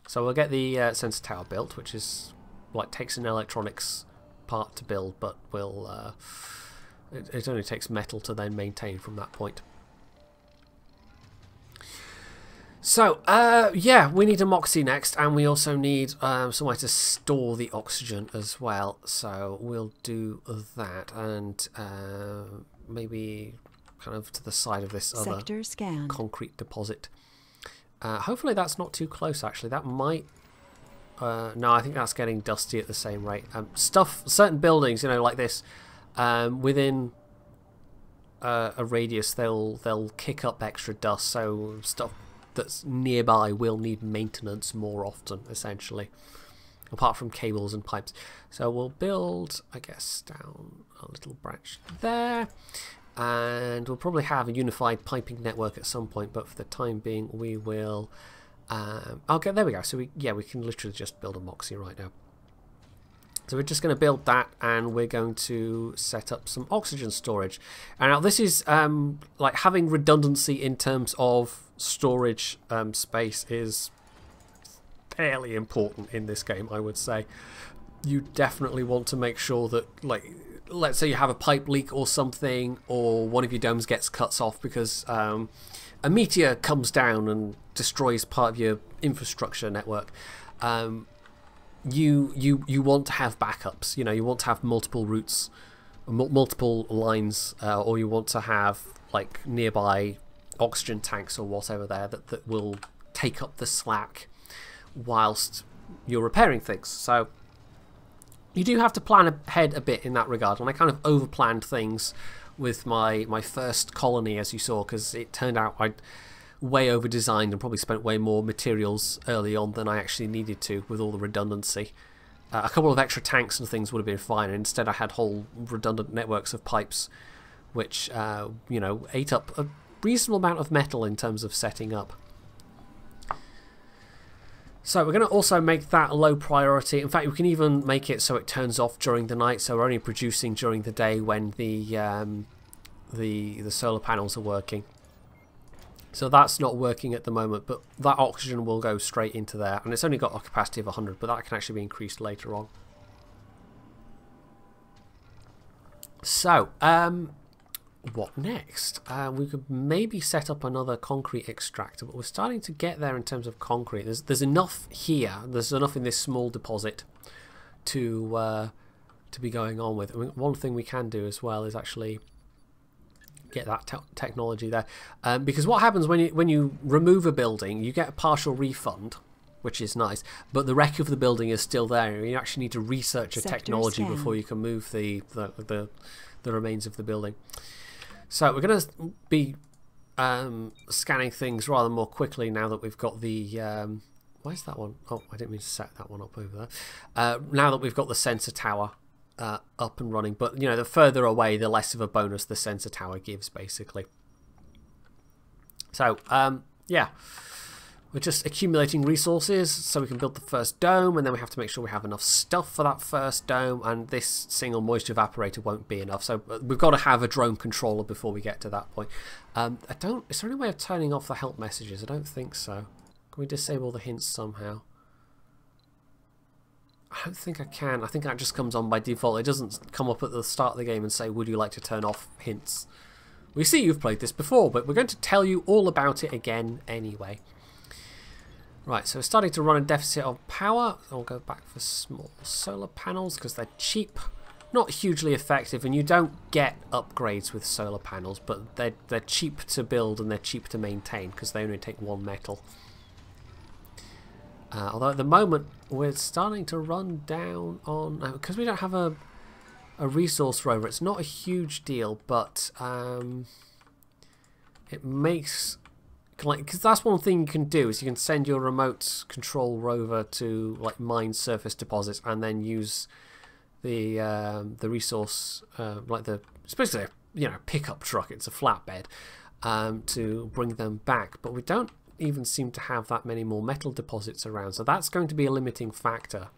S1: So we'll get the sensor tower built, which is like takes an electronics part to build, but will it only takes metal to then maintain from that point. So yeah, we need a Moxie next, and we also need somewhere to store the oxygen as well. So we'll do that, and maybe kind of to the side of this other concrete deposit. Hopefully that's not too close, actually. That might... no, I think that's getting dusty at the same rate. Certain buildings, you know, like this, within a radius, they'll kick up extra dust, so stuff that's nearby will need maintenance more often, essentially, apart from cables and pipes. So we'll build, I guess, down a little branch there. And we'll probably have a unified piping network at some point, but for the time being we will okay, there we go. So we can literally just build a Moxie right now. So we're just going to build that, and we're going to set up some oxygen storage. And now this is like having redundancy in terms of storage space is fairly important in this game, I would say. You definitely want to make sure that, like, let's say you have a pipe leak or something, or one of your domes gets cut off because a meteor comes down and destroys part of your infrastructure network. You want to have backups. You know, you want to have multiple routes, multiple lines, or you want to have like nearby oxygen tanks or whatever there that will take up the slack whilst you're repairing things. So you do have to plan ahead a bit in that regard, and I kind of over-planned things with my first colony, as you saw, because it turned out I'd way over-designed and probably spent way more materials early on than I actually needed to with all the redundancy. A couple of extra tanks and things would have been fine, and instead I had whole redundant networks of pipes which you know, ate up a reasonable amount of metal in terms of setting up. So we're going to also make that a low priority. In fact, we can even make it so it turns off during the night, so we're only producing during the day when the solar panels are working. So that's not working at the moment, but that oxygen will go straight into there, and it's only got a capacity of 100, but that can actually be increased later on. So, what next? We could maybe set up another concrete extractor, but we're starting to get there in terms of concrete. There's enough here. There's enough in this small deposit to be going on with. I mean, one thing we can do as well is actually get that technology there, because what happens when you remove a building, you get a partial refund, which is nice, but the wreck of the building is still there. You actually need to research a technology before you can move the remains of the building. So we're going to be scanning things rather more quickly now that we've got the where's that one? Oh, I didn't mean to set that one up over there. Now that we've got the sensor tower up and running, but you know, the further away, the less of a bonus the sensor tower gives, basically. So yeah, we're just accumulating resources so we can build the first dome, and then we have to make sure we have enough stuff for that first dome, and this single moisture evaporator won't be enough, so we've got to have a drone controller before we get to that point. Is there any way of turning off the help messages? I don't think so. Can we disable the hints somehow? I don't think I can. I think that just comes on by default. It doesn't come up at the start of the game and say, would you like to turn off hints? We see you've played this before, but we're going to tell you all about it again anyway. Right, so we're starting to run a deficit of power. I'll go back for small solar panels because they're cheap. Not hugely effective, and you don't get upgrades with solar panels, but they're cheap to build and they're cheap to maintain because they only take one metal. Although at the moment we're starting to run down on, because we don't have a resource rover, it's not a huge deal, but it makes, like, because that's one thing you can do is you can send your remote control rover to like mine surface deposits and then use the resource like it's basically a, you know, pickup truck, it's a flatbed, to bring them back, but we don't even seem to have that many more metal deposits around, so that's going to be a limiting factor.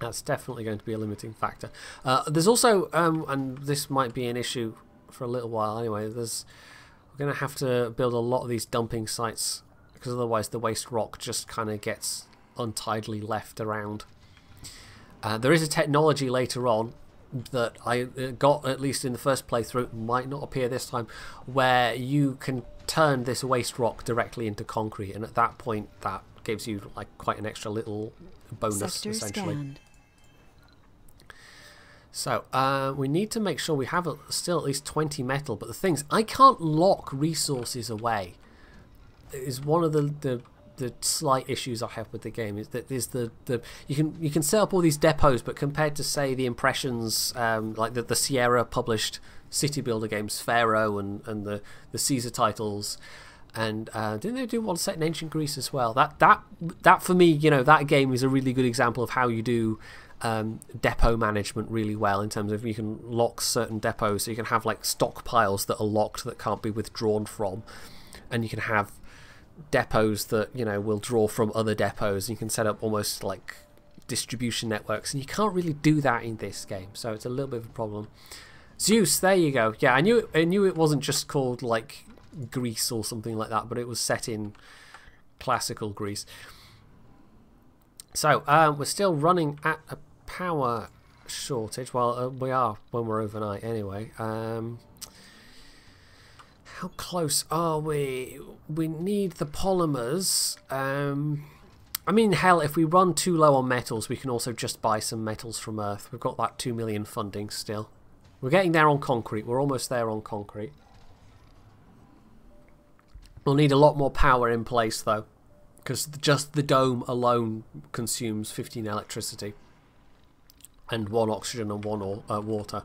S1: That's definitely going to be a limiting factor. There's also and this might be an issue for a little while anyway, we're going to have to build a lot of these dumping sites because otherwise the waste rock just kind of gets untidily left around. There is a technology later on that I got, at least in the first playthrough, might not appear this time, where you can turn this waste rock directly into concrete, and at that point that gives you like quite an extra little bonus. Sector essentially scanned. So we need to make sure we have still at least 20 metal, but the things, I can't lock resources away. It is one of the slight issues I have with the game, is that there's you can set up all these depots, but compared to say the Impressions, like the Sierra published city builder games, Pharaoh and the Caesar titles, and didn't they do one set in ancient Greece as well? That for me, you know, that game is a really good example of how you do depot management really well, in terms of you can lock certain depots, so you can have like stockpiles that are locked that can't be withdrawn from, and you can have depots that, you know, will draw from other depots. You can set up almost like distribution networks, and you can't really do that in this game, so it's a little bit of a problem. Zeus, there you go. Yeah, I knew it wasn't just called like Greece or something like that, but it was set in classical Greece. So we're still running at a power shortage. Well, we are when we're overnight anyway. How close are we? We need the polymers. I mean, hell, if we run too low on metals, we can also just buy some metals from Earth. We've got that 2 million funding still. We're getting there on concrete. We're almost there on concrete. We'll need a lot more power in place, though, because just the dome alone consumes 15 electricity and 1 oxygen and 1 water.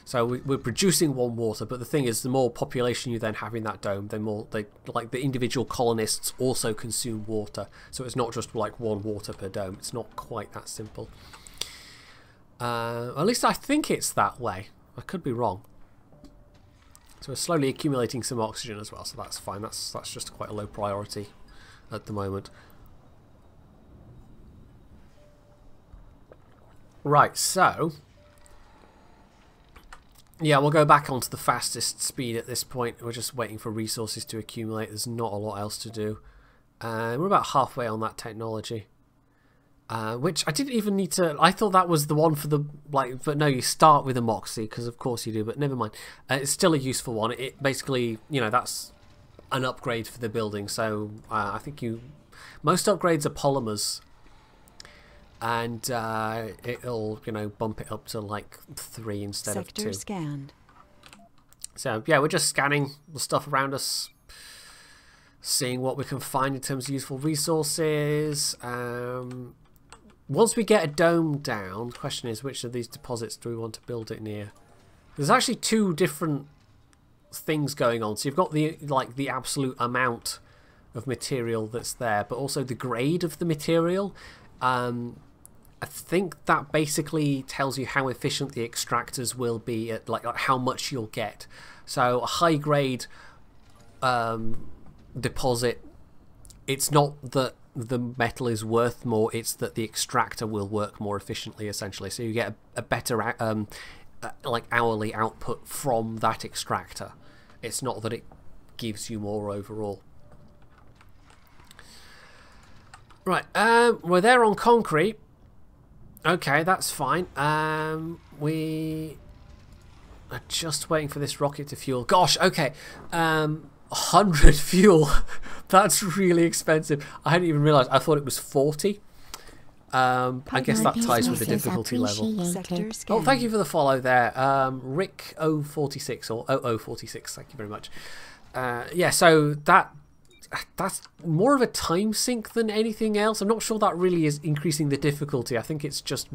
S1: So we're producing 1 water, but the thing is, the more population you then have in that dome, the more the individual colonists also consume water. So it's not just like 1 water per dome. It's not quite that simple. At least I think it's that way. I could be wrong. So we're slowly accumulating some oxygen as well, so that's fine. That's just quite a low priority at the moment. Right, so yeah, we'll go back onto the fastest speed at this point. We're just waiting for resources to accumulate. There's not a lot else to do. We're about halfway on that technology. Which I didn't even need to... I thought that was the one for the... but no, you start with a Moxie, because of course you do, but never mind. It's still a useful one. It basically, you know, that's an upgrade for the building. So I think most upgrades are polymers. And it'll, you know, bump it up to like 3 instead of 2.
S2: Sector scanned.
S1: So yeah, we're just scanning the stuff around us, seeing what we can find in terms of useful resources. Once we get a dome down, the question is, which of these deposits do we want to build it near? There's actually 2 different things going on. So you've got the absolute amount of material that's there, but also the grade of the material. I think that basically tells you how efficient the extractors will be at like how much you'll get. So a high grade deposit, it's not that the metal is worth more, it's that the extractor will work more efficiently, essentially. So you get a better like hourly output from that extractor. It's not that it gives you more overall. Right, we're there on concrete. Okay, that's fine. We are just waiting for this rocket to fuel. Gosh, okay. 100 fuel. That's really expensive. I hadn't even realised. I thought it was 40. I guess that ties with the difficulty level. Oh, thank you for the follow there. Rick 046 or 0046. Thank you very much. Yeah, so that's more of a time sink than anything else. I'm not sure that really is increasing the difficulty. I think it's just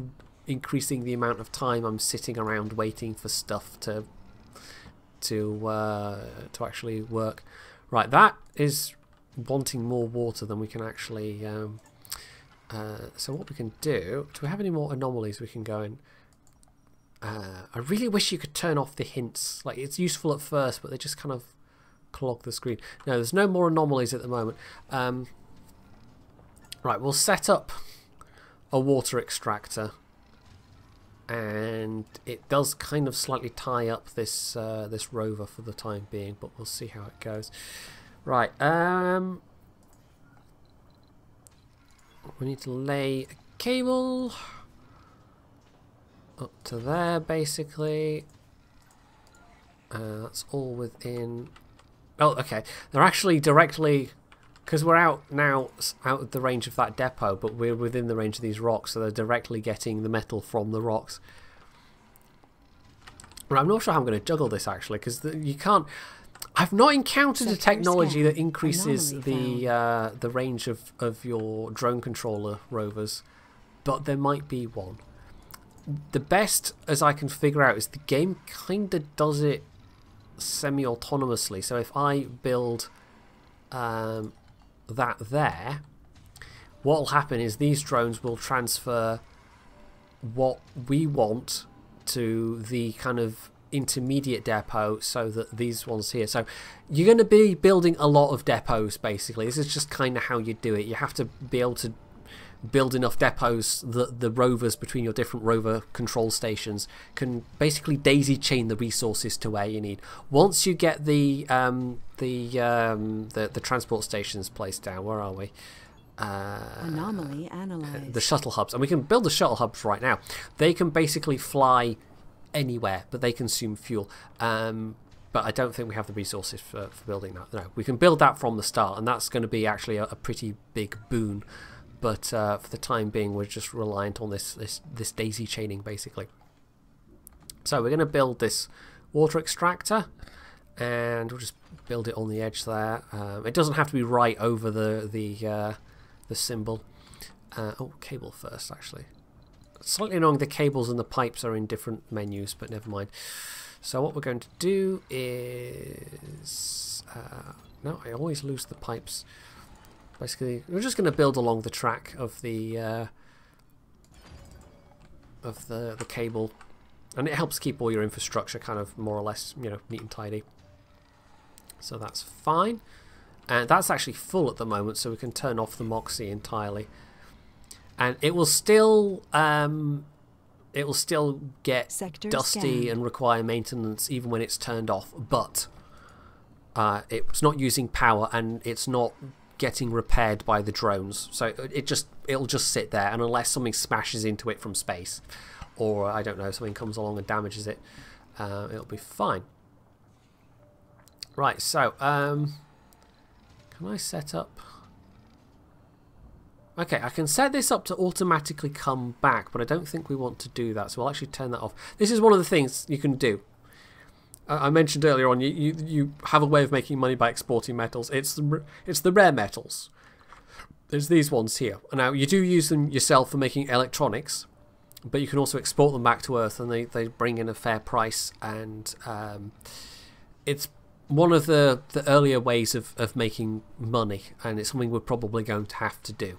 S1: increasing the amount of time I'm sitting around waiting for stuff to actually work. Right, that is wanting more water than we can actually... so what we can do we have any more anomalies we can go in? I really wish you could turn off the hints. Like, it's useful at first, but they just kind of clog the screen. No, there's no more anomalies at the moment. Right, we'll set up a water extractor, and it does kind of slightly tie up this this rover for the time being, but we'll see how it goes. Right, we need to lay a cable up to there, basically. That's all within... Oh, okay. They're actually directly... Because we're out of the range of that depot, but we're within the range of these rocks, so they're directly getting the metal from the rocks. But I'm not sure how I'm going to juggle this, actually, because you can't... I've not encountered a technology that increases the range of your drone controller rovers, but there might be one. The best, as I can figure out, is the game kind of does it semi-autonomously. So if I build that there, what will happen is these drones will transfer what we want to the kind of intermediate depot, so that these ones here. So you're going to be building a lot of depots, basically. This is just kind of how you do it. You have to be able to build enough depots that the rovers between your different rover control stations can basically daisy chain the resources to where you need. Once you get the transport stations placed down, where are we?
S2: Anomaly analyzed.
S1: The shuttle hubs, and we can build the shuttle hubs right now. They can basically fly anywhere, but they consume fuel. But I don't think we have the resources for building that. No, we can build that from the start, and that's going to be actually a pretty big boon. But for the time being, we're just reliant on this daisy chaining, basically. So we're going to build this water extractor, and we'll just build it on the edge there. It doesn't have to be right over the symbol. Oh, cable first, actually. Slightly annoying, the cables and the pipes are in different menus, but never mind. So what we're going to do is... no, I always lose the pipes. Basically, we're just going to build along the track of the cable. And it helps keep all your infrastructure kind of more or less, you know, neat and tidy. So that's fine. And that's actually full at the moment, so we can turn off the Moxie entirely. And it will still get
S2: Sector
S1: dusty
S2: scan.
S1: and require maintenance even when it's turned off, but it's not using power and it's not getting repaired by the drones, so it'll just sit there, and unless something smashes into it from space, or I don't know, something comes along and damages it, it'll be fine. Right, so can I set up... Okay, I can set this up to automatically come back, but I don't think we want to do that, so we'll actually turn that off. This is one of the things you can do. I mentioned earlier on, you have a way of making money by exporting metals. It's the rare metals. There's these ones here. Now, you do use them yourself for making electronics, but you can also export them back to Earth, and they bring in a fair price, and it's one of the earlier ways of making money, and it's something we're probably going to have to do.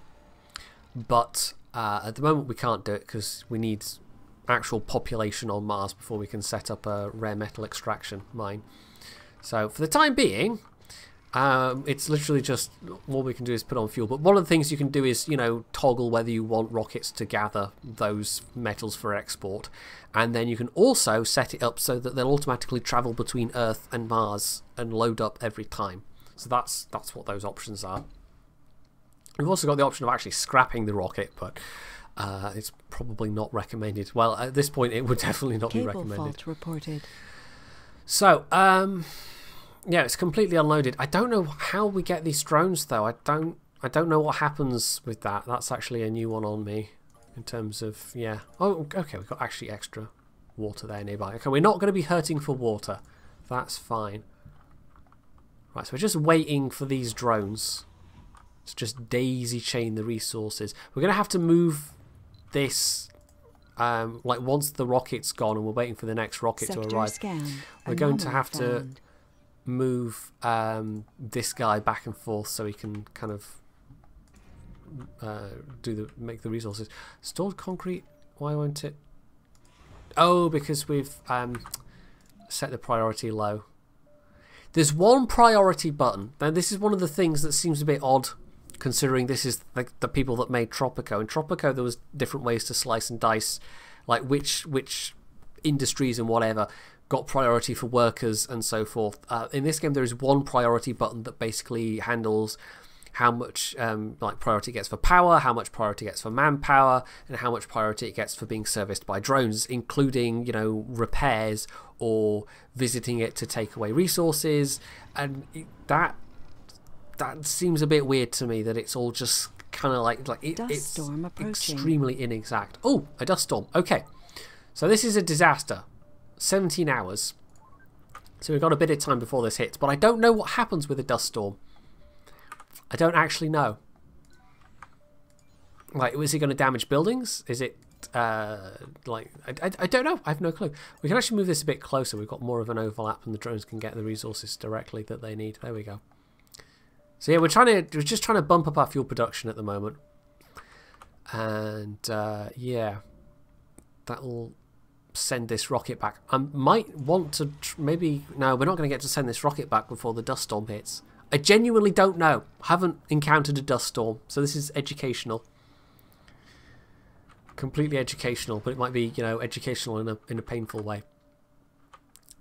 S1: But at the moment we can't do it because we need actual population on Mars before we can set up a rare metal extraction mine. So for the time being, it's literally just all we can do is put on fuel. But one of the things you can do is, you know, toggle whether you want rockets to gather those metals for export, and then you can also set it up so that they'll automatically travel between Earth and Mars and load up every time. So that's what those options are. We've also got the option of actually scrapping the rocket, but it's probably not recommended. Well, at this point, it would definitely not be recommended.
S2: Cable fault reported.
S1: So, yeah, it's completely unloaded. I don't know how we get these drones, though. I don't know what happens with that. That's actually a new one on me, in terms of, yeah. Oh, okay, we've got actually extra water there nearby. Okay, we're not going to be hurting for water. That's fine. Right, so we're just waiting for these drones to just daisy chain the resources. We're going to have to move this, like once the rocket's gone and we're waiting for the next rocket to arrive.
S2: Scanned.
S1: We're going to have
S2: Found.
S1: to move this guy back and forth so he can kind of make the resources. Stored concrete, why won't it? Oh, because we've set the priority low. There's one priority button. Now this is one of the things that seems a bit odd, considering this is the people that made Tropico. In Tropico there was different ways to slice and dice, like which industries and whatever got priority for workers and so forth. In this game there is one priority button that basically handles how much like priority it gets for power, how much priority it gets for manpower, and how much priority it gets for being serviced by drones, including, you know, repairs or visiting it to take away resources. And that seems a bit weird to me, that it's all just kind of like it's extremely inexact. Oh, a dust storm. Okay, so this is a disaster. 17 hours. So we've got a bit of time before this hits, but I don't know what happens with a dust storm. I don't actually know. Like, is it going to damage buildings? Is it like I don't know. I have no clue. We can actually move this a bit closer. We've got more of an overlap, and the drones can get the resources directly that they need. There we go. So yeah, we're just trying to bump up our fuel production at the moment, and yeah, that'll send this rocket back. I might want to maybe... No, we're not going to get to send this rocket back before the dust storm hits. I genuinely don't know. I haven't encountered a dust storm, so this is educational. completely educational, but it might be, you know, educational in a painful way.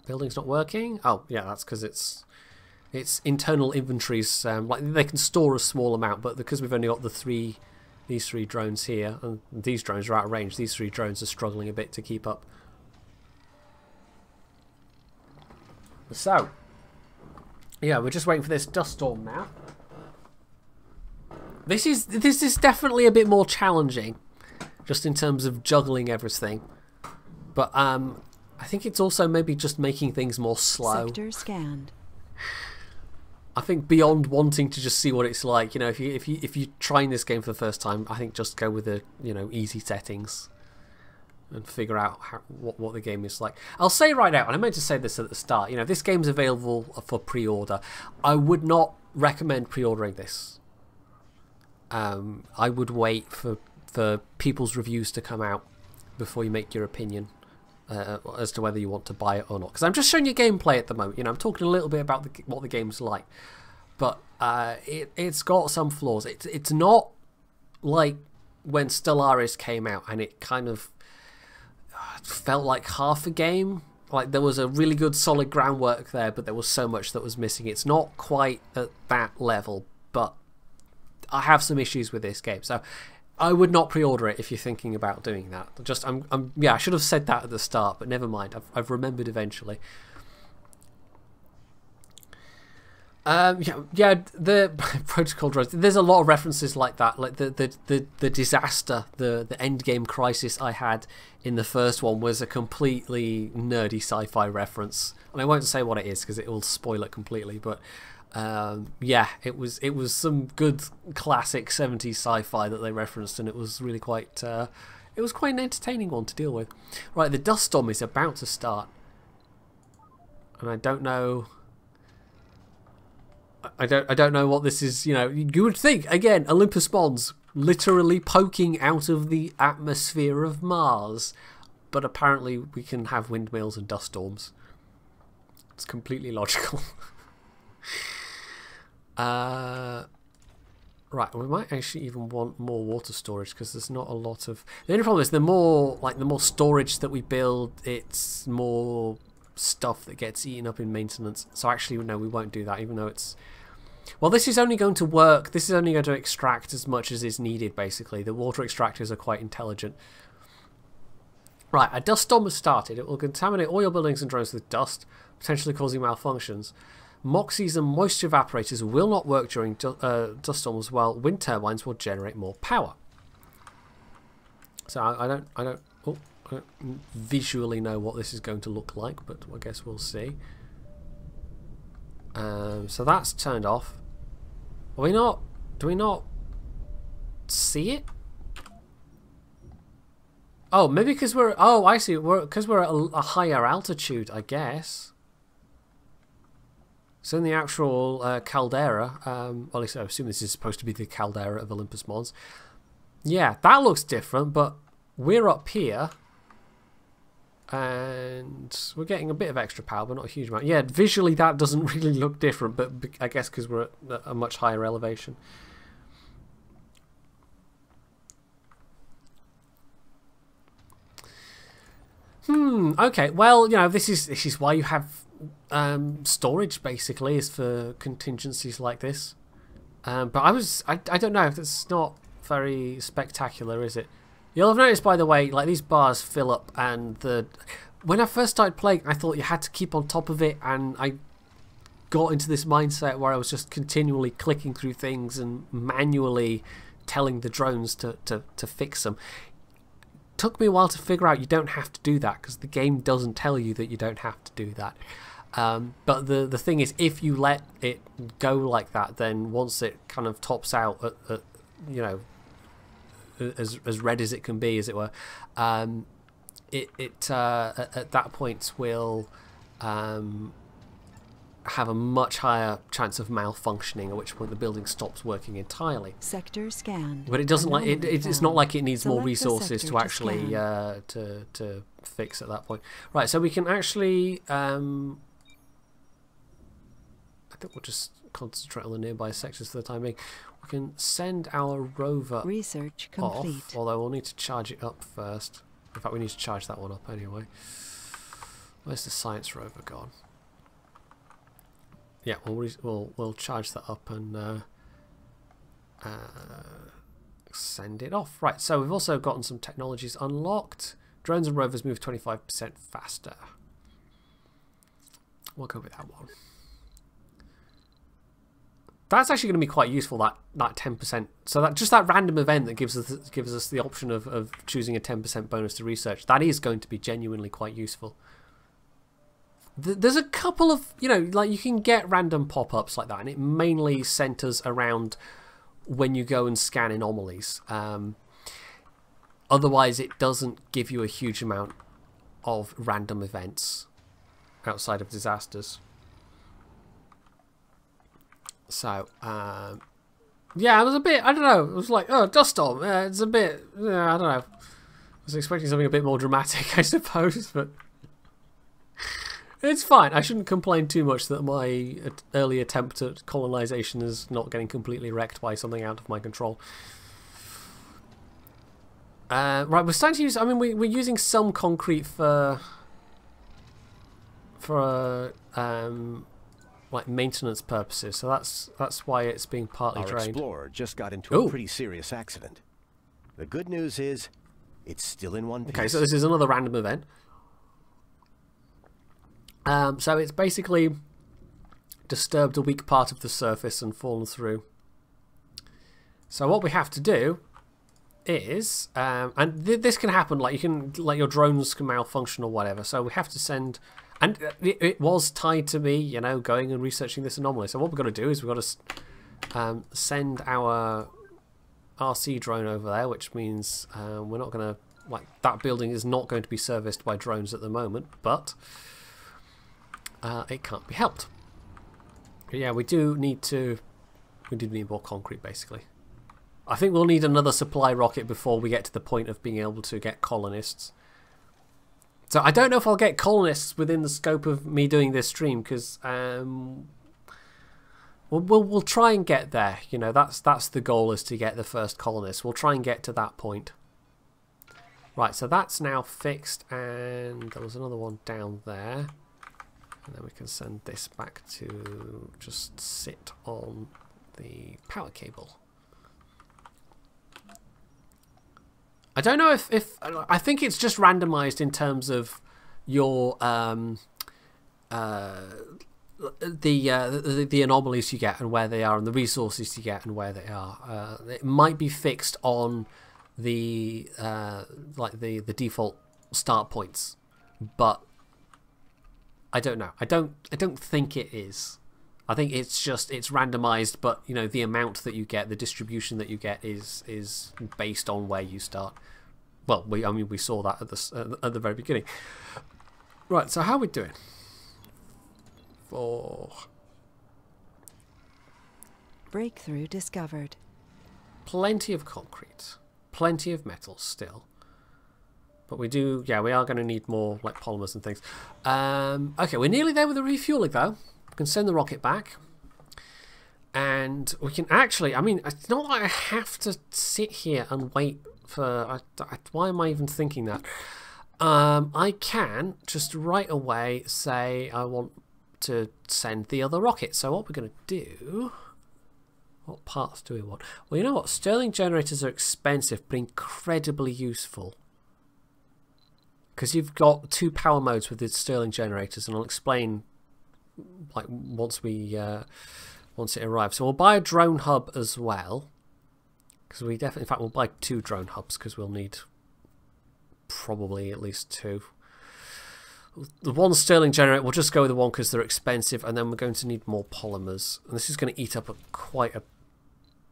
S1: Building's not working. Oh, yeah, that's because it's internal inventories. Like they can store a small amount, but because we've only got these three drones here, and these drones are out of range, these 3 drones are struggling a bit to keep up. So, yeah, we're just waiting for this dust storm now. This is definitely a bit more challenging, just in terms of juggling everything. But I think it's also maybe just making things more slow.
S2: Sector scanned.
S1: I think beyond wanting to just see what it's like, you know, if you're trying this game for the first time, I think just go with the, you know, easy settings and figure out what the game is like. I'll say right out, and I meant to say this at the start, you know, this game's available for pre-order. I would not recommend pre-ordering this. I would wait for people's reviews to come out before you make your opinion as to whether you want to buy it or not. Because I'm just showing you gameplay at the moment. You know, I'm talking a little bit about what the game's like, but it's got some flaws. It's not like when Stellaris came out and it kind of felt like half a game. Like there was a really good solid groundwork there, but there was so much that was missing. It's not quite at that level, but I have some issues with this game, so I would not pre-order it if you're thinking about doing that. Just yeah, I should have said that at the start, but never mind. I've remembered eventually. Yeah, the protocol drones. There's a lot of references like that, like the disaster, the end game crisis I had in the first one was a completely nerdy sci-fi reference, and I won't say what it is because it will spoil it completely. But yeah, it was some good classic 70s sci-fi that they referenced, and it was really quite it was quite an entertaining one to deal with. Right, the dust storm is about to start, and I don't know. I don't know what this is. You know, you would think again, Olympus Mons literally poking out of the atmosphere of Mars, but apparently we can have windmills and dust storms. It's completely logical. Right, we might actually even want more water storage because there's not a lot of. The only problem is the more storage that we build, it's more stuff that gets eaten up in maintenance. So actually, no, we won't do that, even though it's. Well, this is only going to work. This is only going to extract as much as is needed. Basically, the water extractors are quite intelligent. Right, a dust storm has started. It will contaminate all your buildings and drones with dust, potentially causing malfunctions. Moxies and moisture evaporators will not work during dust storms, while wind turbines will generate more power. So I don't visually know what this is going to look like, but I guess we'll see. So that's turned off. Are we not? Do we not see it? Oh, maybe because we're. Oh, I see. Because we're at a higher altitude, I guess. So in the actual caldera, well, at least I assume this is supposed to be the caldera of Olympus Mons. Yeah, that looks different, but we're up here. And we're getting a bit of extra power, but not a huge amount. Yeah, visually that doesn't really look different, but I guess because we're at a much higher elevation. Okay, well, you know, this is why you have storage, basically, is for contingencies like this. But I don't know if it's not very spectacular, is it? You'll have noticed, by the way, like these bars fill up, and when I first started playing, I thought you had to keep on top of it, and I got into this mindset where I was just continually clicking through things and manually telling the drones to fix them. It took me a while to figure out you don't have to do that, because the game doesn't tell you that you don't have to do that. But the thing is, if you let it go like that, then once it kind of tops out at you know, as red as it can be, as it were, at that point will have a much higher chance of malfunctioning, at which point the building stops working entirely.
S2: Sector scanned.
S1: But it doesn't like it's not like it needs more resources to actually to fix at that point. Right, so we can actually I think we'll just concentrate on the nearby sectors for the time being. We can send our rover
S2: Research complete.
S1: off, although we'll need to charge it up first. In fact, we need to charge that one up anyway. Where's the science rover gone? Yeah, we'll charge that up and send it off. Right, so we've also gotten some technologies unlocked. Drones and rovers move 25% faster. We'll go with that one. That's actually going to be quite useful, that 10%. So that just that random event that gives us the option of choosing a 10% bonus to research. That is going to be genuinely quite useful. There's a couple of, you know, like you can get random pop-ups like that, and it mainly centers around when you go and scan anomalies. Otherwise, it doesn't give you a huge amount of random events outside of disasters. So, yeah, it was a bit, I don't know, it was like, oh, dust storm, it's a bit, I don't know. I was expecting something a bit more dramatic, I suppose, but it's fine. I shouldn't complain too much that my early attempt at colonization is not getting completely wrecked by something out of my control. Right, we're starting to use, I mean, we're using some concrete for like maintenance purposes, so that's why it's being partly drained.
S3: Our explorer just got into a pretty serious accident. The good news is, it's still in one piece.
S1: Okay, so this is another random event. So it's basically disturbed a weak part of the surface and fallen through. So what we have to do is, and this can happen, like your drones can malfunction or whatever. So we have to send. And it was tied to me, you know, going and researching this anomaly. So what we've got to do is we've got to send our RC drone over there, which means we're not going to, like, that building is not going to be serviced by drones at the moment, but it can't be helped. But yeah, we do need more concrete, basically. I think we'll need another supply rocket before we get to the point of being able to get colonists. So I don't know if I'll get colonists within the scope of me doing this stream, because we'll try and get there. You know, that's the goal, is to get the first colonists. We'll try and get to that point. Right, so that's now fixed, and there was another one down there, and then we can send this back to just sit on the power cable. I don't know if I think it's just randomized in terms of your the anomalies you get and where they are, and the resources you get and where they are. It might be fixed on the like the default start points, but I don't know. I don't think it is. I think it's randomized, but you know, the amount that you get, the distribution that you get is based on where you start. Well, we saw that at the very beginning. Right, so how are we doing?
S2: Breakthrough discovered.
S1: Plenty of concrete, plenty of metals still. But we are going to need more, like, polymers and things. Okay, we're nearly there with the refueling, though. We can send the rocket back. And we can actually, I mean, it's not like I have to sit here and wait for... why am I even thinking that? I can just right away say I want to send the other rocket. So what we're going to do... What parts do we want? Well, you know what? Stirling generators are expensive, but incredibly useful. Because you've got 2 power modes with the Stirling generators, and I'll explain, like, once it arrives. So we'll buy a drone hub as well, because we definitely, in fact, we'll buy 2 drone hubs, because we'll need probably at least 2. The one Stirling generator, we'll just go with the one because they're expensive, and then we're going to need more polymers, and this is going to eat up quite a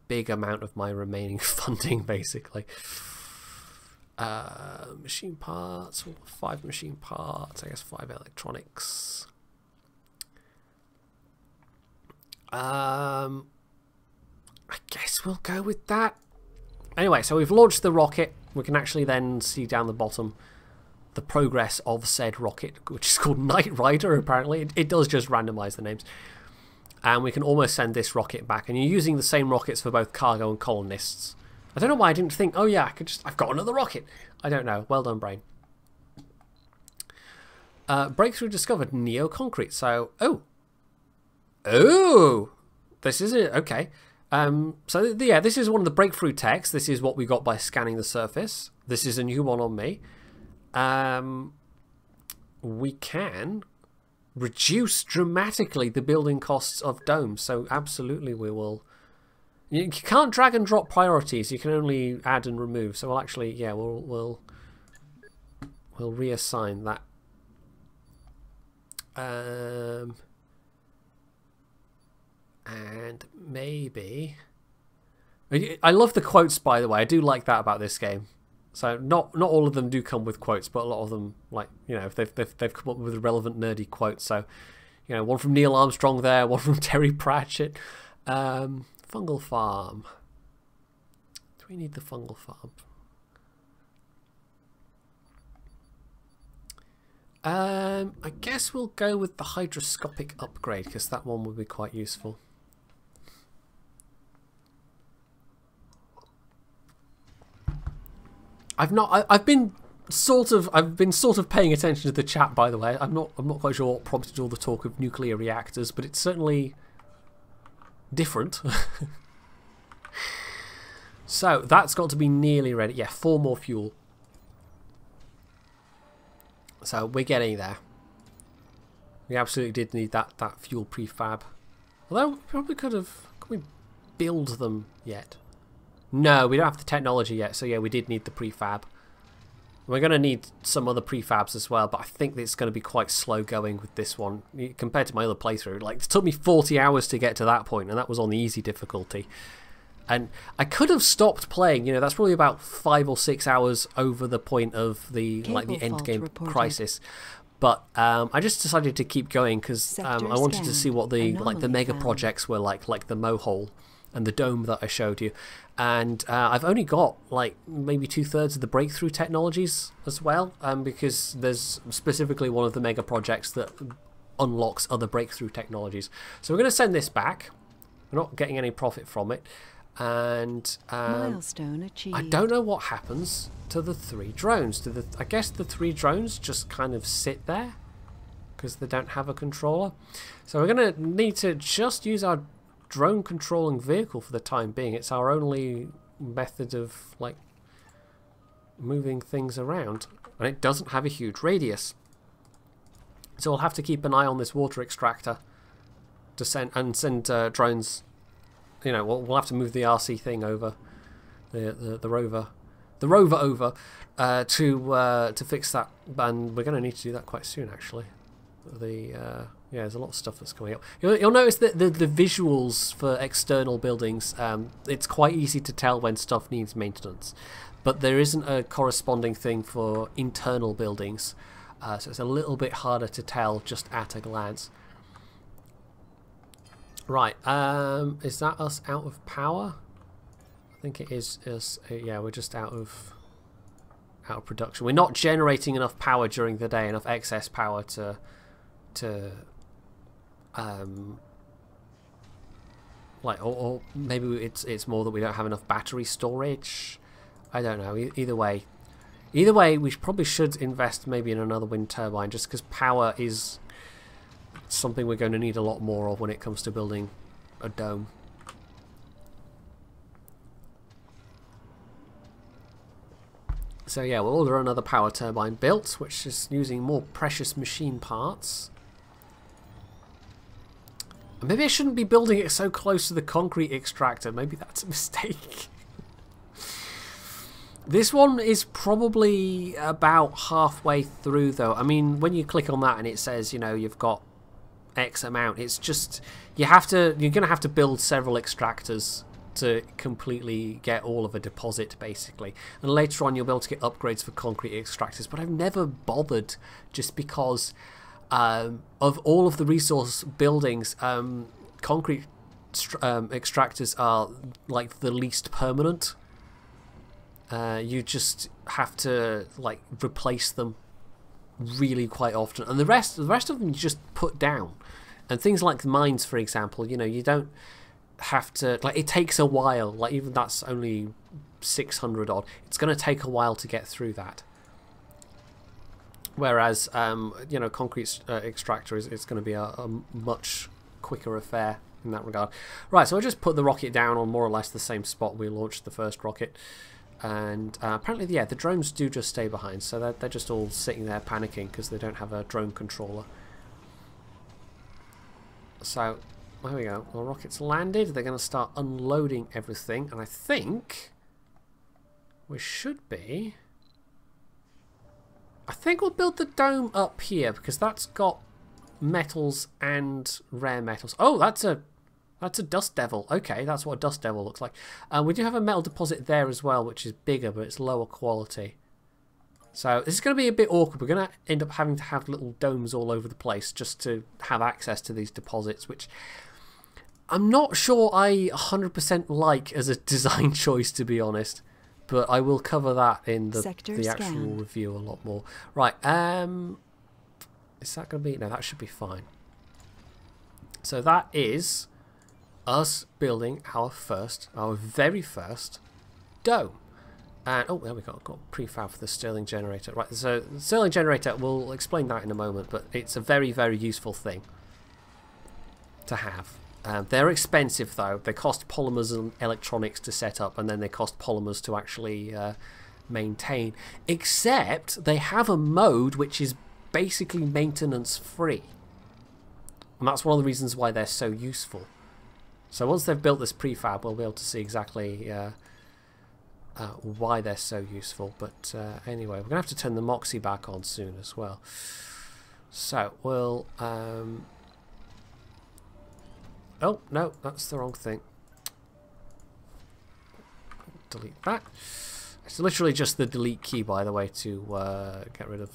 S1: big amount of my remaining funding, basically. Machine parts, 5 machine parts, I guess 5 electronics. I guess we'll go with that. Anyway, so we've launched the rocket. We can actually then see down the bottom the progress of said rocket, which is called Knight Rider, apparently. It does just randomize the names. And we can almost send this rocket back. And you're using the same rockets for both cargo and colonists. I don't know why I didn't think, oh yeah, I've got another rocket. I don't know. Well done, brain. Breakthrough discovered neo-concrete. So, oh, this is it. Okay. So yeah, this is one of the breakthrough techs. This is what we got by scanning the surface. This is a new one on me. We can reduce dramatically the building costs of domes. So absolutely we will. You can't drag and drop priorities. You can only add and remove. So we'll actually, yeah, we'll reassign that. And maybe I love the quotes, by the way. I do like that about this game. So not all of them do come with quotes, but a lot of them, like, you know, they've come up with relevant nerdy quotes. So, you know, one from Neil Armstrong there, one from Terry Pratchett. Fungal farm. Do we need the fungal farm? I guess we'll go with the hydroscopic upgrade because that one would be quite useful. I've been sort of paying attention to the chat, by the way. I'm not quite sure what prompted all the talk of nuclear reactors, but it's certainly different. So that's got to be nearly ready. Yeah, 4 more fuel. So we're getting there. We absolutely did need that fuel prefab. Although we probably could have. Can we build them yet? No, we don't have the technology yet. So yeah, we did need the prefab. We're going to need some other prefabs as well, but I think it's going to be quite slow going with this one compared to my other playthrough. Like, it took me 40 hours to get to that point, and that was on the easy difficulty. And I could have stopped playing. You know, that's probably about 5 or 6 hours over the point of the end game crisis. But I just decided to keep going because I wanted to see what the mega projects were like the Mohole and the dome that I showed you. And I've only got like maybe 2/3 of the breakthrough technologies as well, because there's specifically one of the mega projects that unlocks other breakthrough technologies. So we're going to send this back. We're not getting any profit from it. And
S2: milestone achieved. I
S1: don't know what happens to the 3 drones. I guess the 3 drones just kind of sit there because they don't have a controller. So we're going to need to just use our drone controlling vehicle for the time being. It's our only method of like moving things around, and it doesn't have a huge radius. So we'll have to keep an eye on this water extractor to send drones. You know, we'll have to move the RC thing over, the rover over to fix that, and we're going to need to do that quite soon, actually. Yeah, there's a lot of stuff that's coming up. You'll notice that the visuals for external buildings, it's quite easy to tell when stuff needs maintenance, but there isn't a corresponding thing for internal buildings, so it's a little bit harder to tell just at a glance. Right, is that us out of power? I think it is. Yeah, we're just out of production. We're not generating enough power during the day, enough excess power to like, or maybe it's more that we don't have enough battery storage. I don't know. Either way, we probably should invest maybe in another wind turbine, just because power is something we're going to need a lot more of when it comes to building a dome. So yeah, we'll order another power turbine built, which is using more precious machine parts. Maybe I shouldn't be building it so close to the concrete extractor. Maybe that's a mistake. This one is probably about halfway through, though. I mean, when you click on that and it says, you know, you've got X amount, it's just you're going to have to build several extractors to completely get all of a deposit, basically. And later on, you'll be able to get upgrades for concrete extractors. But I've never bothered, just because of all of the resource buildings, concrete extractors are like the least permanent. You just have to like replace them really quite often, and the rest of them you just put down. And things like mines, for example, you know, you don't have to, like, it takes a while, like even that's only 600 odd, it's going to take a while to get through that. Whereas, you know, concrete extractor it's going to be a much quicker affair in that regard. Right, so I just put the rocket down on more or less the same spot we launched the first rocket. And apparently, yeah, the drones do just stay behind, so they're just all sitting there panicking because they don't have a drone controller. So, there we go. The rocket's landed. They're going to start unloading everything, and I think we should be... I think we'll build the dome up here because that's got metals and rare metals. Oh, that's a dust devil. Okay, that's what a dust devil looks like. We do have a metal deposit there as well, which is bigger, but it's lower quality. So this is going to be a bit awkward. We're going to end up having to have little domes all over the place just to have access to these deposits, which I'm not sure I 100% like as a design choice, to be honest. But I will cover that in the actual review a lot more. Right, is that going to be... No, that should be fine. So that is us building our very first dome. And, oh, there we go. I've got prefab for the Stirling generator. Right, so the Stirling generator, we'll explain that in a moment, but it's a very, very useful thing to have. They're expensive though. They cost polymers and electronics to set up, and then they cost polymers to actually maintain. Except they have a mode which is basically maintenance free. And that's one of the reasons why they're so useful. So once they've built this prefab, we'll be able to see exactly why they're so useful. But anyway, we're going to have to turn the Moxie back on soon as well. So we'll... Oh, no, that's the wrong thing. Delete that. It's literally just the delete key, by the way, to get rid of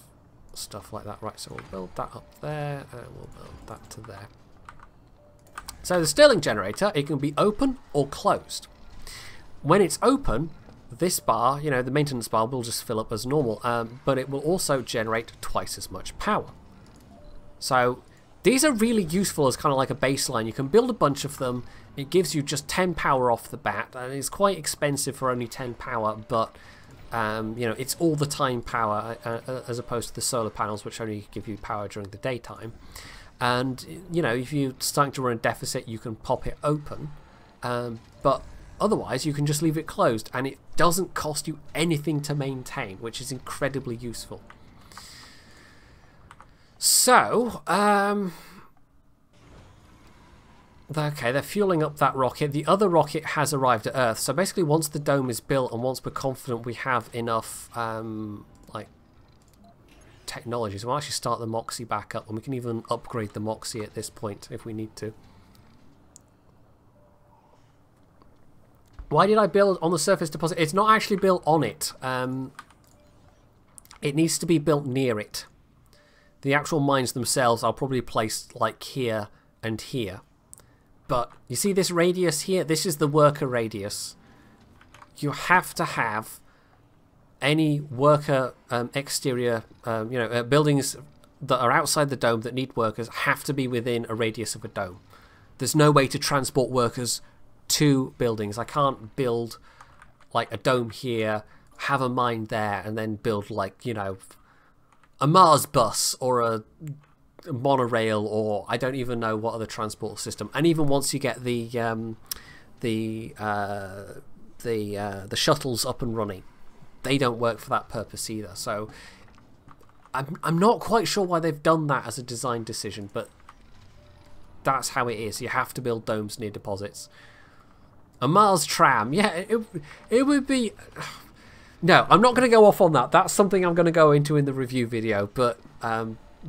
S1: stuff like that. Right, so we'll build that up there, and we'll build that to there. So the Stirling generator, it can be open or closed. When it's open, this bar, you know, the maintenance bar will just fill up as normal, but it will also generate twice as much power. So these are really useful as kind of like a baseline. You can build a bunch of them. It gives you just 10 power off the bat, and it's quite expensive for only 10 power, but you know, it's all the time power as opposed to the solar panels, which only give you power during the daytime. And you know, if you're starting to run a deficit, you can pop it open, but otherwise you can just leave it closed, and it doesn't cost you anything to maintain, which is incredibly useful. So, okay, they're fueling up that rocket. The other rocket has arrived at Earth. So basically, once the dome is built and once we're confident we have enough, like, technologies, we'll actually start the Moxie back up, and we can even upgrade the Moxie at this point if we need to. Why did I build on the surface deposit? It's not actually built on it. It needs to be built near it. The actual mines themselves I'll probably place like here and here. But you see this radius here? This is the worker radius. You have to have any worker exterior, you know, buildings that are outside the dome that need workers have to be within a radius of a dome. There's no way to transport workers to buildings. I can't build like a dome here, have a mine there, and then build like, you know, a Mars bus or a monorail, or I don't even know what other transport system. And even once you get the shuttles up and running, they don't work for that purpose either. So I'm not quite sure why they've done that as a design decision, but that's how it is. You have to build domes near deposits. A Mars tram, yeah, it would be... No, I'm not going to go off on that. That's something I'm going to go into in the review video, but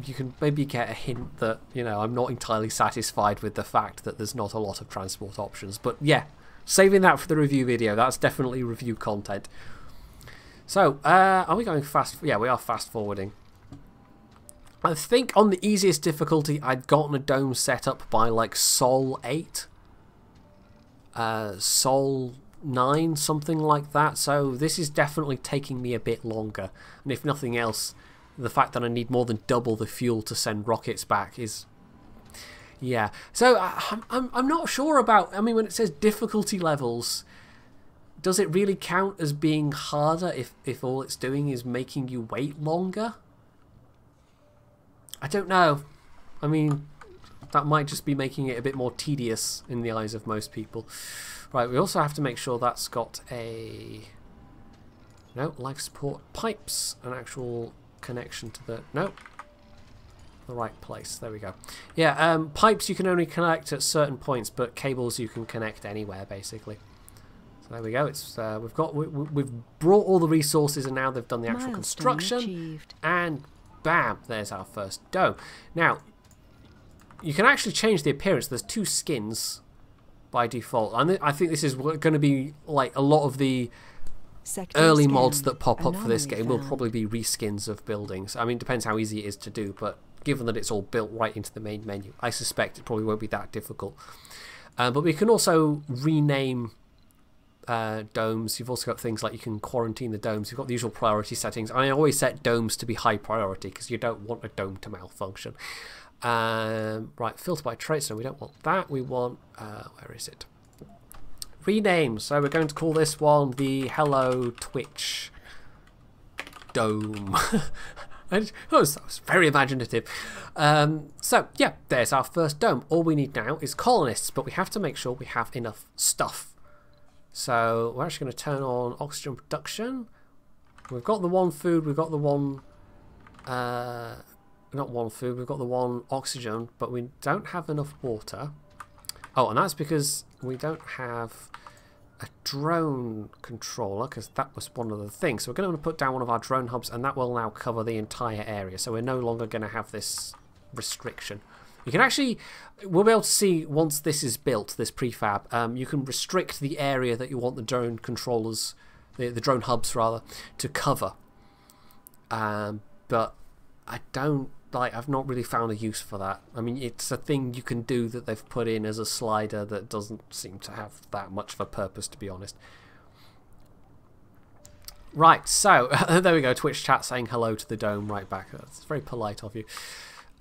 S1: you can maybe get a hint that, you know, I'm not entirely satisfied with the fact that there's not a lot of transport options. But yeah, saving that for the review video. That's definitely review content. So, are we going fast? Yeah, we are fast forwarding. I think on the easiest difficulty, I'd gotten a dome set up by like Sol 8. Sol 9, something like that. So this is definitely taking me a bit longer, and if nothing else, the fact that I need more than double the fuel to send rockets back is Yeah. So I'm not sure about. I mean, when it says difficulty levels, does it really count as being harder if all it's doing is making you wait longer? I don't know. I mean, that might just be making it a bit more tedious in the eyes of most people. Right, we also have to make sure that's got a... No, life support pipes, an actual connection to the... No, the right place. There we go. Yeah, pipes you can only connect at certain points, but cables you can connect anywhere, basically. So there we go. It's we've brought all the resources, and now they've done the actual construction.
S2: Achieved.
S1: And bam, there's our first dome. Now, you can actually change the appearance. There's 2 skins by default. And I think this is going to be like a lot of the early mods that pop up for this game will probably be reskins of buildings. I mean, it depends how easy it is to do, but given that it's all built right into the main menu, I suspect it probably won't be that difficult. But we can also rename domes. You've also got things like you can quarantine the domes. You've got the usual priority settings. I always set domes to be high priority because you don't want a dome to malfunction. Right, filter by trait, so we don't want that. We want, where is it? Rename. So we're going to call this one the Hello Twitch Dome. That was very imaginative. So, yeah, there's our first dome. All we need now is colonists, but we have to make sure we have enough stuff. So we're actually going to turn on oxygen production. We've got the 1 food, we've got the 1... not 1 food, we've got the 1 oxygen, but we don't have enough water. Oh, and that's because we don't have a drone controller, because that was one of the things. So we're going to put down one of our drone hubs, and that will now cover the entire area. So we're no longer going to have this restriction. You can actually, we'll be able to see once this is built, this prefab, you can restrict the area that you want the drone controllers, the drone hubs rather, to cover. But I don't, I've not really found a use for that. I mean, it's a thing you can do that they've put in as a slider that doesn't seem to have that much of a purpose, to be honest. Right, so, there we go, Twitch chat saying hello to the dome right back. That's very polite of you.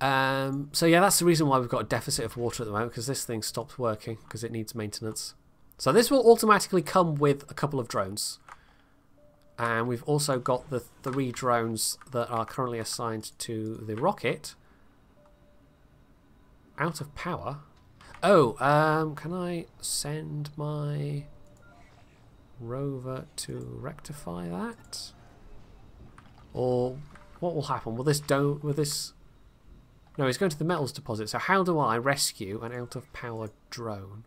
S1: So yeah, that's the reason why we've got a deficit of water at the moment, because this thing stopped working because it needs maintenance. So this will automatically come with a couple of drones. And we've also got the 3 drones that are currently assigned to the rocket. Out of power. Oh, can I send my rover to rectify that? Or what will happen? Will this No, it's going to the metals deposit. So how do I rescue an out-of-power drone?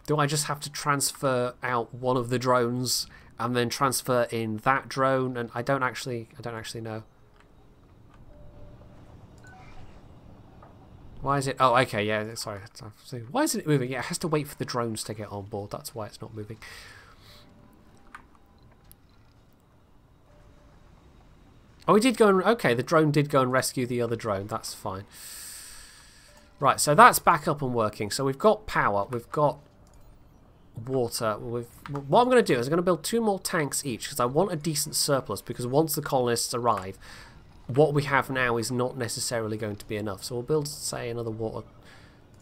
S1: Do I just have to transfer out one of the drones and then transfer in that drone? And I don't actually know. Why is it? Oh, okay, yeah. Sorry. Why isn't it moving? Yeah, it has to wait for the drones to get on board. That's why it's not moving. Oh, we did go and... Okay, the drone did go and rescue the other drone. That's fine. Right, so that's back up and working. So we've got power. We've got water. What I'm going to do is I'm going to build 2 more tanks each because I want a decent surplus, because once the colonists arrive, what we have now is not necessarily going to be enough. So we'll build, say, another water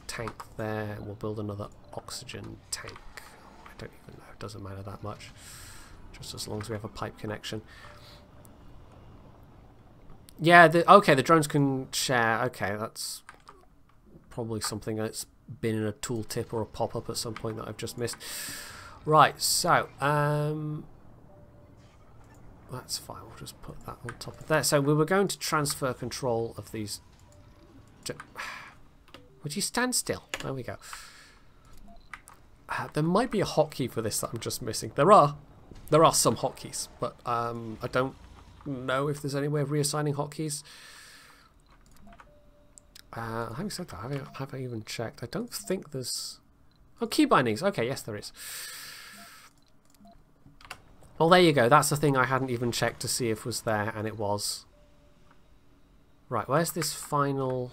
S1: tank there, and we'll build another oxygen tank. I don't even know. It doesn't matter that much. Just as long as we have a pipe connection. Yeah, okay, the drones can share. Okay, that's probably something that's been in a tooltip or a pop-up at some point that I've just missed. Right, so, that's fine. We'll just put that on top of there. So we were going to transfer control of these... Would you stand still? There we go. There might be a hotkey for this that I'm just missing. There are some hotkeys, but I don't know if there's any way of reassigning hotkeys. Having said that, have I even checked? I don't think there's... Oh, key bindings. Okay, yes, there is. Well, there you go. That's the thing I hadn't even checked to see if was there, and it was. Right, where's this final...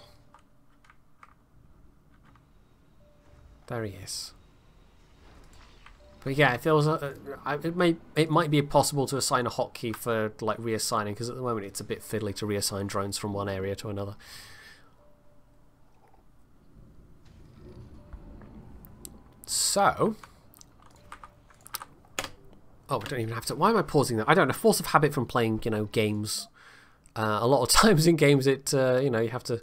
S1: There he is. But yeah, if there was a, it might be possible to assign a hotkey for like reassigning, because at the moment it's a bit fiddly to reassign drones from one area to another. So, oh, I don't even have to. Why am I pausing that? I don't know. Force of habit from playing, you know, games. A lot of times in games, it you know, you have to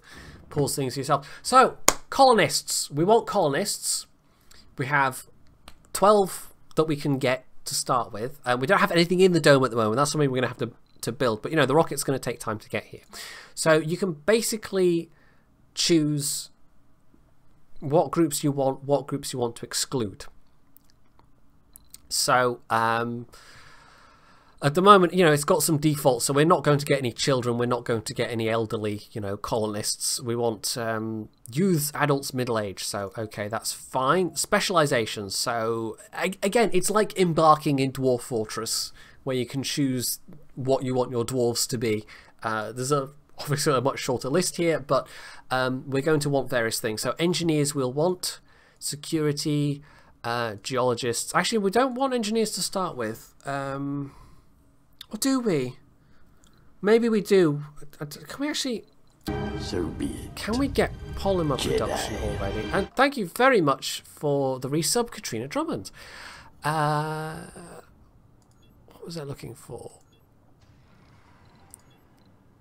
S1: pause things yourself. So, colonists. We want colonists. We have 12 that we can get to start with. We don't have anything in the dome at the moment. That's something we're going to have to build. But, you know, the rocket's going to take time to get here. So you can basically choose what groups you want, what groups you want to exclude. So, at the moment, you know, it's got some defaults, so we're not going to get any children, we're not going to get any elderly, you know, colonists. We want youths, adults, middle-aged, so okay, that's fine. Specializations, so again, it's like embarking in Dwarf Fortress, where you can choose what you want your dwarves to be. There's obviously a much shorter list here, but we're going to want various things. So engineers we'll want, security, geologists. Actually, we don't want engineers to start with. Or do we? Maybe we do. Can we actually...
S4: So be it.
S1: Can we get polymer production already? And thank you very much for the resub, Katrina Drummond. What was I looking for?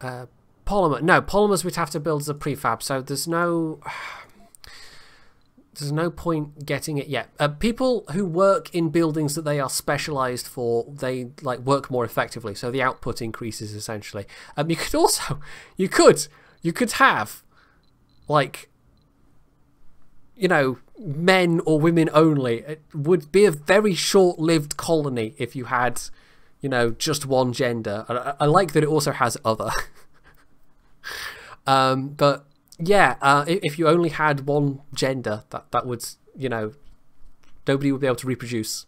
S1: Polymer. No, polymers we'd have to build as a prefab, so there's no... There's no point getting it yet. People who work in buildings that they are specialized for, they like work more effectively, so the output increases essentially. You could also, you could have like, you know, men or women only. It would be a very short-lived colony if you had, you know, just one gender. I like that it also has other. But yeah, if you only had one gender, that would, you know, nobody would be able to reproduce.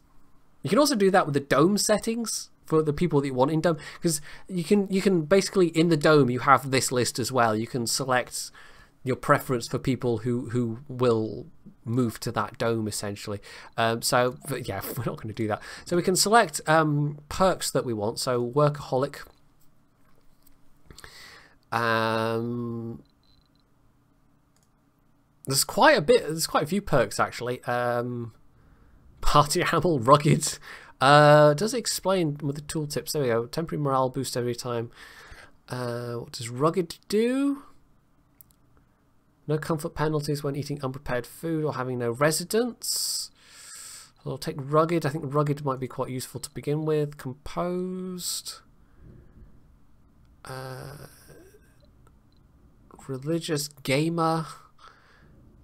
S1: You can also do that with the dome settings for the people that you want in dome, because you can basically, in the dome you have this list as well. You can select your preference for people who will move to that dome essentially. So yeah, we're not going to do that. So we can select perks that we want. So workaholic. There's quite a few perks actually. Party animal, rugged. Does it explain with the tooltips? There we go. Temporary morale boost every time. What does rugged do? No comfort penalties when eating unprepared food or having no residence. I'll take rugged. I think rugged might be quite useful to begin with. Composed. Religious gamer.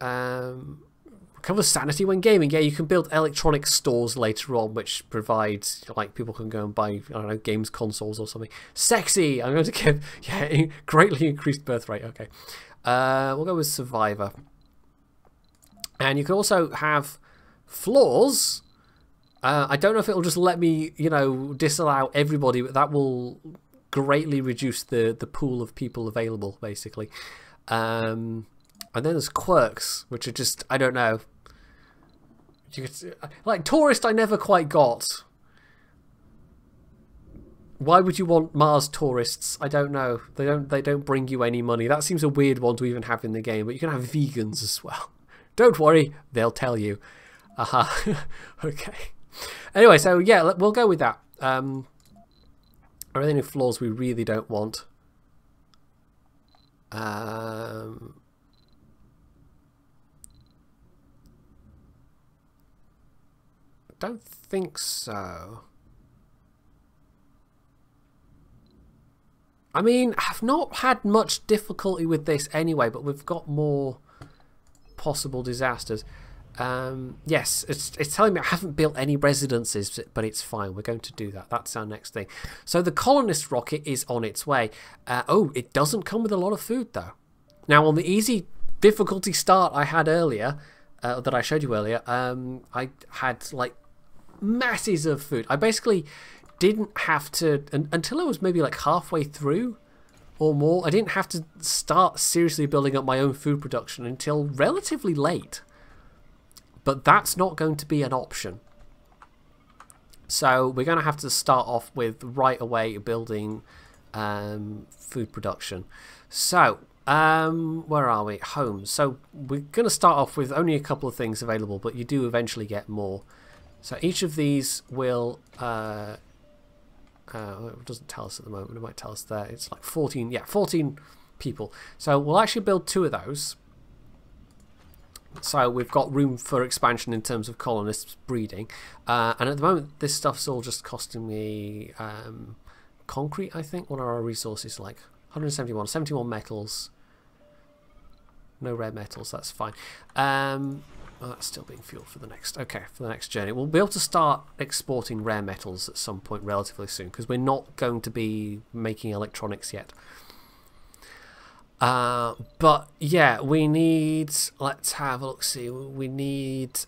S1: Recover sanity when gaming. Yeah, you can build electronic stores later on, which provides, like, people can go and buy, I don't know, games consoles or something. Sexy. I'm going to give, yeah, greatly increased birth rate. Okay, we'll go with survivor. And you can also have flaws. I don't know if it'll just let me, you know, disallow everybody, but that will greatly reduce the pool of people available, basically. And then there's quirks, which are just, I don't know. You could, like, tourist I never quite got. Why would you want Mars tourists? I don't know. They don't bring you any money. That seems a weird one to even have in the game, but you can have vegans as well. Don't worry, they'll tell you. Okay. Anyway, so yeah, we'll go with that. Are there any flaws we really don't want? Don't think so. I mean, I've not had much difficulty with this anyway, but we've got more possible disasters. Yes, it's telling me I haven't built any residences, but it's fine. We're going to do that. That's our next thing. So the colonist rocket is on its way. Oh, it doesn't come with a lot of food though. Now on the easy difficulty start I had earlier, that I showed you earlier, I had like masses of food. I basically didn't have to, until I was maybe like halfway through or more, I didn't have to start seriously building up my own food production until relatively late. But that's not going to be an option. So we're going to have to start off with right away building food production. So Where are we? Homes. So we're going to start off with only a couple of things available, but you do eventually get more. So each of these will... it doesn't tell us at the moment. It might tell us there. It's like 14. Yeah, 14 people. So we'll actually build 2 of those. So we've got room for expansion in terms of colonists breeding. And at the moment, this stuff's all just costing me concrete, I think. What are our resources like? 171. 71 metals. No rare metals, that's fine. Well, that's still being fueled for the next... Okay, for the next journey. We'll be able to start exporting rare metals at some point relatively soon, because we're not going to be making electronics yet. But yeah, we need... Let's have a look, see. We need...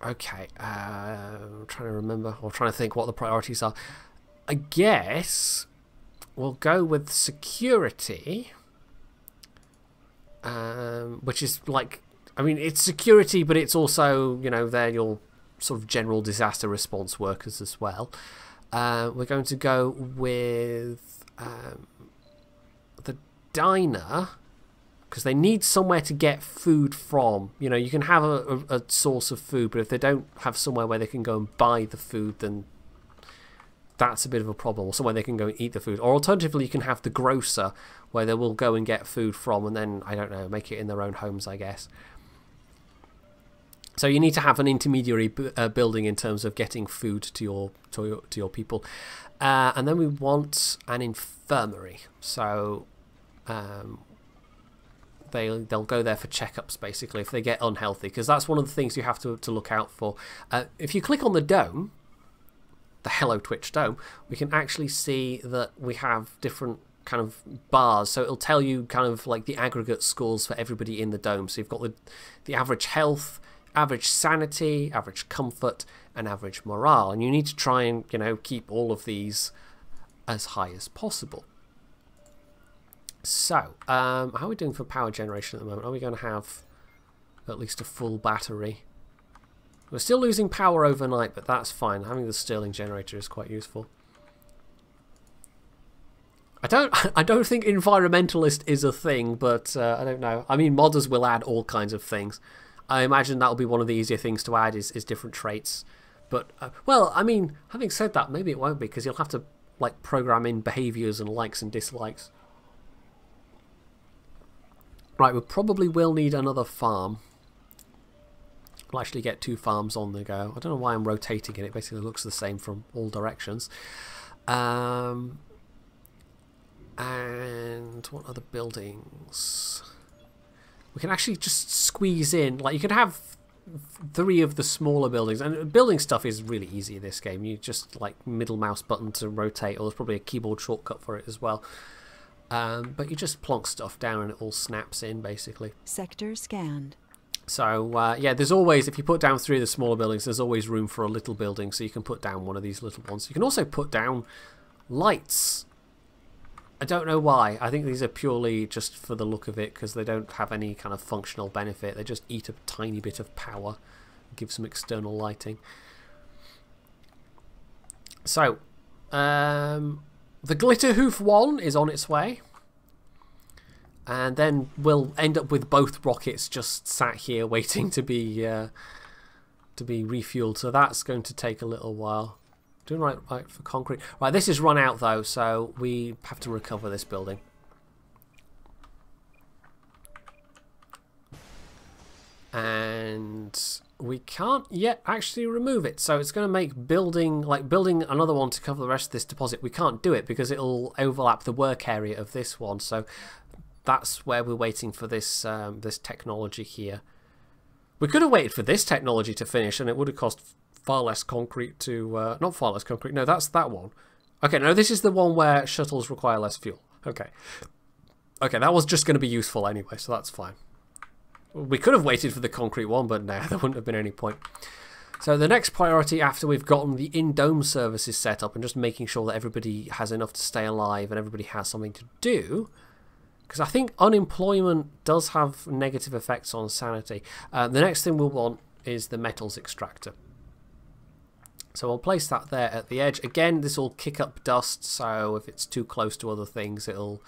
S1: okay, I'm trying to remember, or trying to think what the priorities are. I guess we'll go with security, which is like, I mean, it's security, but it's also, you know, they're your sort of general disaster response workers as well. We're going to go with the diner, because they need somewhere to get food from. You know, you can have a source of food, but if they don't have somewhere where they can go and buy the food, then that's a bit of a problem. Or somewhere they can go and eat the food. Or alternatively, you can have the grocer, where they will go and get food from, and then, I don't know, make it in their own homes, I guess. So you need to have an intermediary building in terms of getting food to your people. And then we want an infirmary. So they'll go there for checkups, basically, if they get unhealthy, because that's one of the things you have to look out for. If you click on the dome, the Hello Twitch dome, we can actually see that we have different kind of bars. So it'll tell you kind of like the aggregate scores for everybody in the dome. So you've got the average health, average sanity, average comfort, and average morale. And you need to try and, you know, keep all of these as high as possible. So, how are we doing for power generation at the moment? Are we going to have at least a full battery? We're still losing power overnight, but that's fine. Having the Stirling generator is quite useful. I don't think environmentalist is a thing, but I don't know. I mean, modders will add all kinds of things. I imagine that'll be one of the easier things to add is different traits. But well, I mean, having said that, maybe it won't be, because you'll have to like program in behaviors and likes and dislikes. Right, we probably will need another farm. We'll actually get 2 farms on the go. I don't know why I'm rotating it. It basically looks the same from all directions. And what other buildings? We can actually just squeeze in. Like, you can have 3 of the smaller buildings. And building stuff is really easy in this game. You just, like, middle mouse button to rotate. Or there's probably a keyboard shortcut for it as well. But you just plonk stuff down and it all snaps in, basically.
S2: Sector scanned.
S1: So, yeah, there's always, if you put down 3 of the smaller buildings, there's always room for a little building, so you can put down one of these little ones. You can also put down lights. I don't know why. I think these are purely just for the look of it, because they don't have any kind of functional benefit. They just eat a tiny bit of power, give some external lighting. So, the Glitterhoof 1 is on its way. And then we'll end up with both rockets just sat here waiting to be refueled. So that's going to take a little while. Doing right for concrete. Right, this is run out though, so we have to recover this building. And we can't yet actually remove it, so it's going to make building another one to cover the rest of this deposit. We can't do it because it'll overlap the work area of this one. So that's where we're waiting for this this technology here. We could have waited for this technology to finish, and it would have cost far less concrete to... not far less concrete. No, that's that one. Okay, no, this is the one where shuttles require less fuel. Okay. Okay, that was just going to be useful anyway, so that's fine. We could have waited for the concrete one, but no, there wouldn't have been any point. So the next priority after we've gotten the in-dome services set up and just making sure that everybody has enough to stay alive and everybody has something to do... Because I think unemployment does have negative effects on sanity. The next thing we'll want is the metals extractor. So I'll place that there at the edge. Again, this will kick up dust, so if it's too close to other things, it'll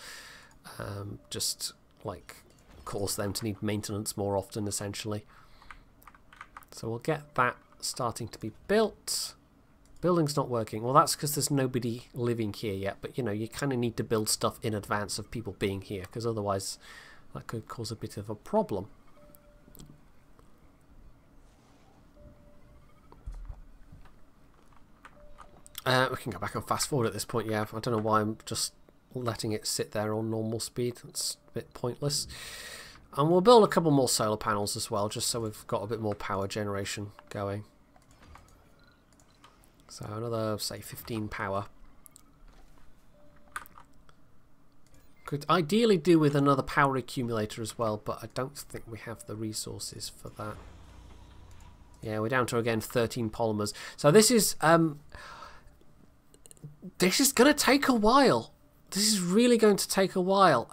S1: just like cause them to need maintenance more often, essentially. So we'll get that starting to be built. Building's not working. Well, that's because there's nobody living here yet, but you know, you kind of need to build stuff in advance of people being here, because otherwise that could cause a bit of a problem. We can go back and fast forward at this point. Yeah, I don't know why I'm just letting it sit there on normal speed. It's a bit pointless. And we'll build a couple more solar panels as well, just so we've got a bit more power generation going. So another, say, 15 power. Could ideally do with another power accumulator as well, but I don't think we have the resources for that. Yeah, we're down to, again, 13 polymers. So this is going to take a while. This is really going to take a while.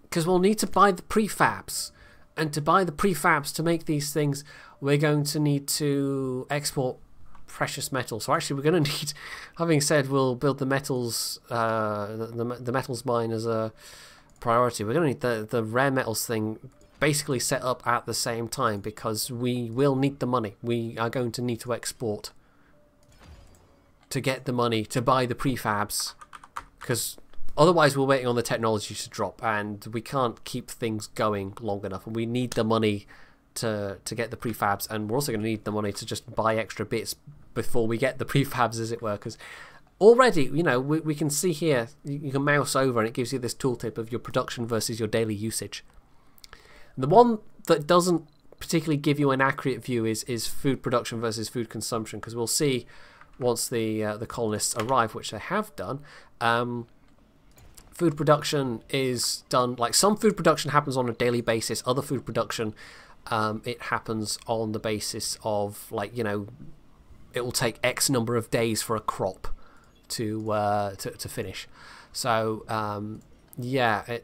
S1: Because we'll need to buy the prefabs. And to buy the prefabs to make these things, we're going to need to export precious metals. So actually we're going to need, having said we'll build the metals, the metals mine as a priority, we're going to need the rare metals thing basically set up at the same time, because we will need the money. We are going to need to export to get the money to buy the prefabs, because otherwise we're waiting on the technology to drop and we can't keep things going long enough, and we need the money to get the prefabs, and we're also going to need the money to just buy extra bits before we get the prefabs, as it were, because already, you know, we can see here, you can mouse over and it gives you this tooltip of your production versus your daily usage. And the one that doesn't particularly give you an accurate view is food production versus food consumption, because we'll see once the colonists arrive, which they have done, food production is done, like some food production happens on a daily basis, other food production it happens on the basis of, like, you know, it will take X number of days for a crop to finish. So yeah,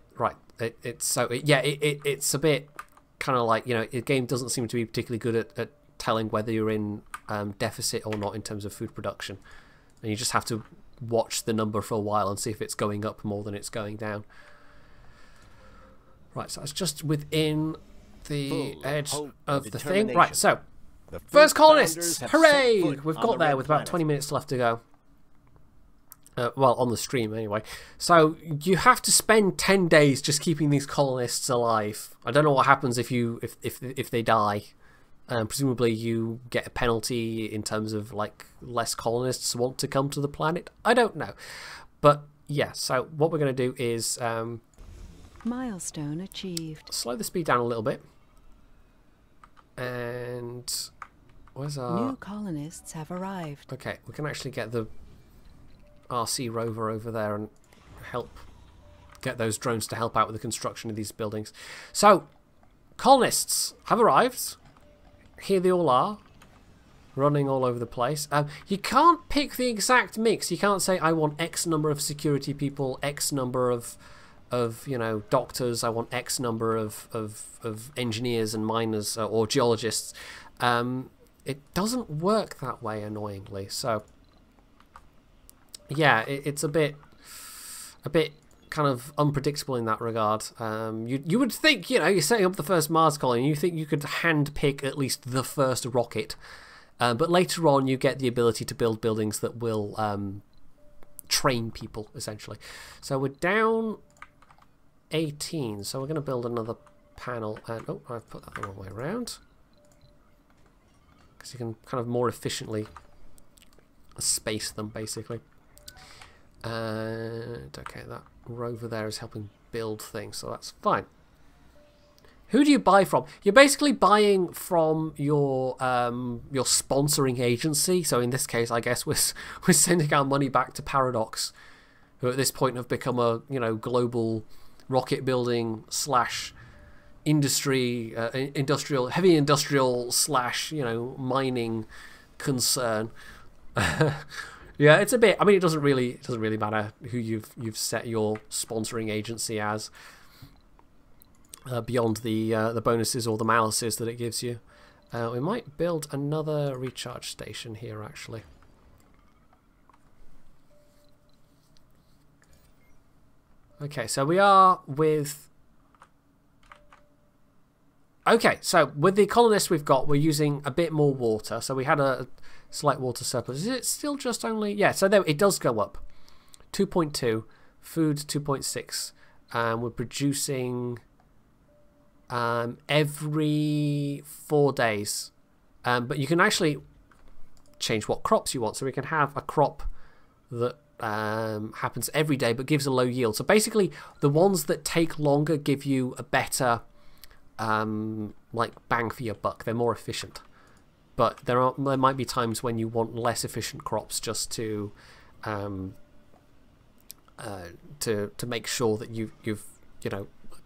S1: it's a bit kind of like, you know, the game doesn't seem to be particularly good at telling whether you're in deficit or not in terms of food production, and you just have to watch the number for a while and see if it's going up more than it's going down. Right, so it's just within the edge of the thing. Right, so first colonists, hooray! We've got there with about 20 minutes left to go. Well, on the stream anyway. So you have to spend 10 days just keeping these colonists alive. I don't know what happens if they die. Presumably you get a penalty in terms of, like, less colonists want to come to the planet. I don't know. But yeah, so what we're going to do is
S2: milestone achieved.
S1: Slow the speed down a little bit. And where's our
S2: new colonists have arrived?
S1: Okay, we can actually get the RC rover over there and help get those drones to help out with the construction of these buildings. So colonists have arrived. Here they all are, running all over the place. You can't pick the exact mix. You can't say I want X number of security people, X number of you know, doctors, I want X number of engineers and miners or geologists. It doesn't work that way, annoyingly. So yeah, it's a bit kind of unpredictable in that regard. You would think, you know, you're setting up the first Mars colony, you think you could hand pick at least the first rocket, but later on you get the ability to build buildings that will train people, essentially. So we're down 18, so we're going to build another panel, and oh, I've put that the wrong way around, because you can kind of more efficiently space them, basically. And okay, that rover there is helping build things, so that's fine. Who do you buy from? You're basically buying from your sponsoring agency. So in this case, I guess we're sending our money back to Paradox, who at this point have become a, you know, global rocket building / industry, heavy industrial / you know, mining concern. Yeah, it's a bit. I mean, it doesn't really matter who you've set your sponsoring agency as, beyond the bonuses or the malices that it gives you. We might build another recharge station here, actually. Okay, so we are with... Okay, so with the colonists we've got, we're using a bit more water. So we had a slight water surplus. Is it still just only... Yeah, so there, it does go up. 2.2, food 2.6. We're producing every 4 days. But you can actually change what crops you want. So we can have a crop that happens every day but gives a low yield. So basically, the ones that take longer give you a better... like bang for your buck. They're more efficient, but there might be times when you want less efficient crops just to make sure that you've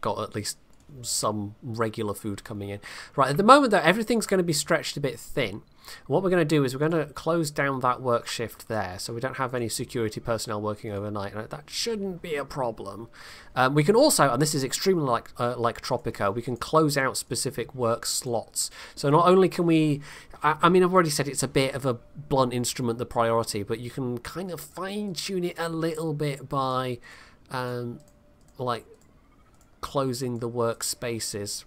S1: got at least some regular food coming in. Right, at the moment though, everything's going to be stretched a bit thin. What we're going to do is we're going to close down that work shift there, so we don't have any security personnel working overnight, and that shouldn't be a problem. We can also, and this is extremely like Tropico, we can close out specific work slots. So not only can we, I mean, I've already said it's a bit of a blunt instrument, the priority, but you can kind of fine-tune it a little bit by like closing the workspaces,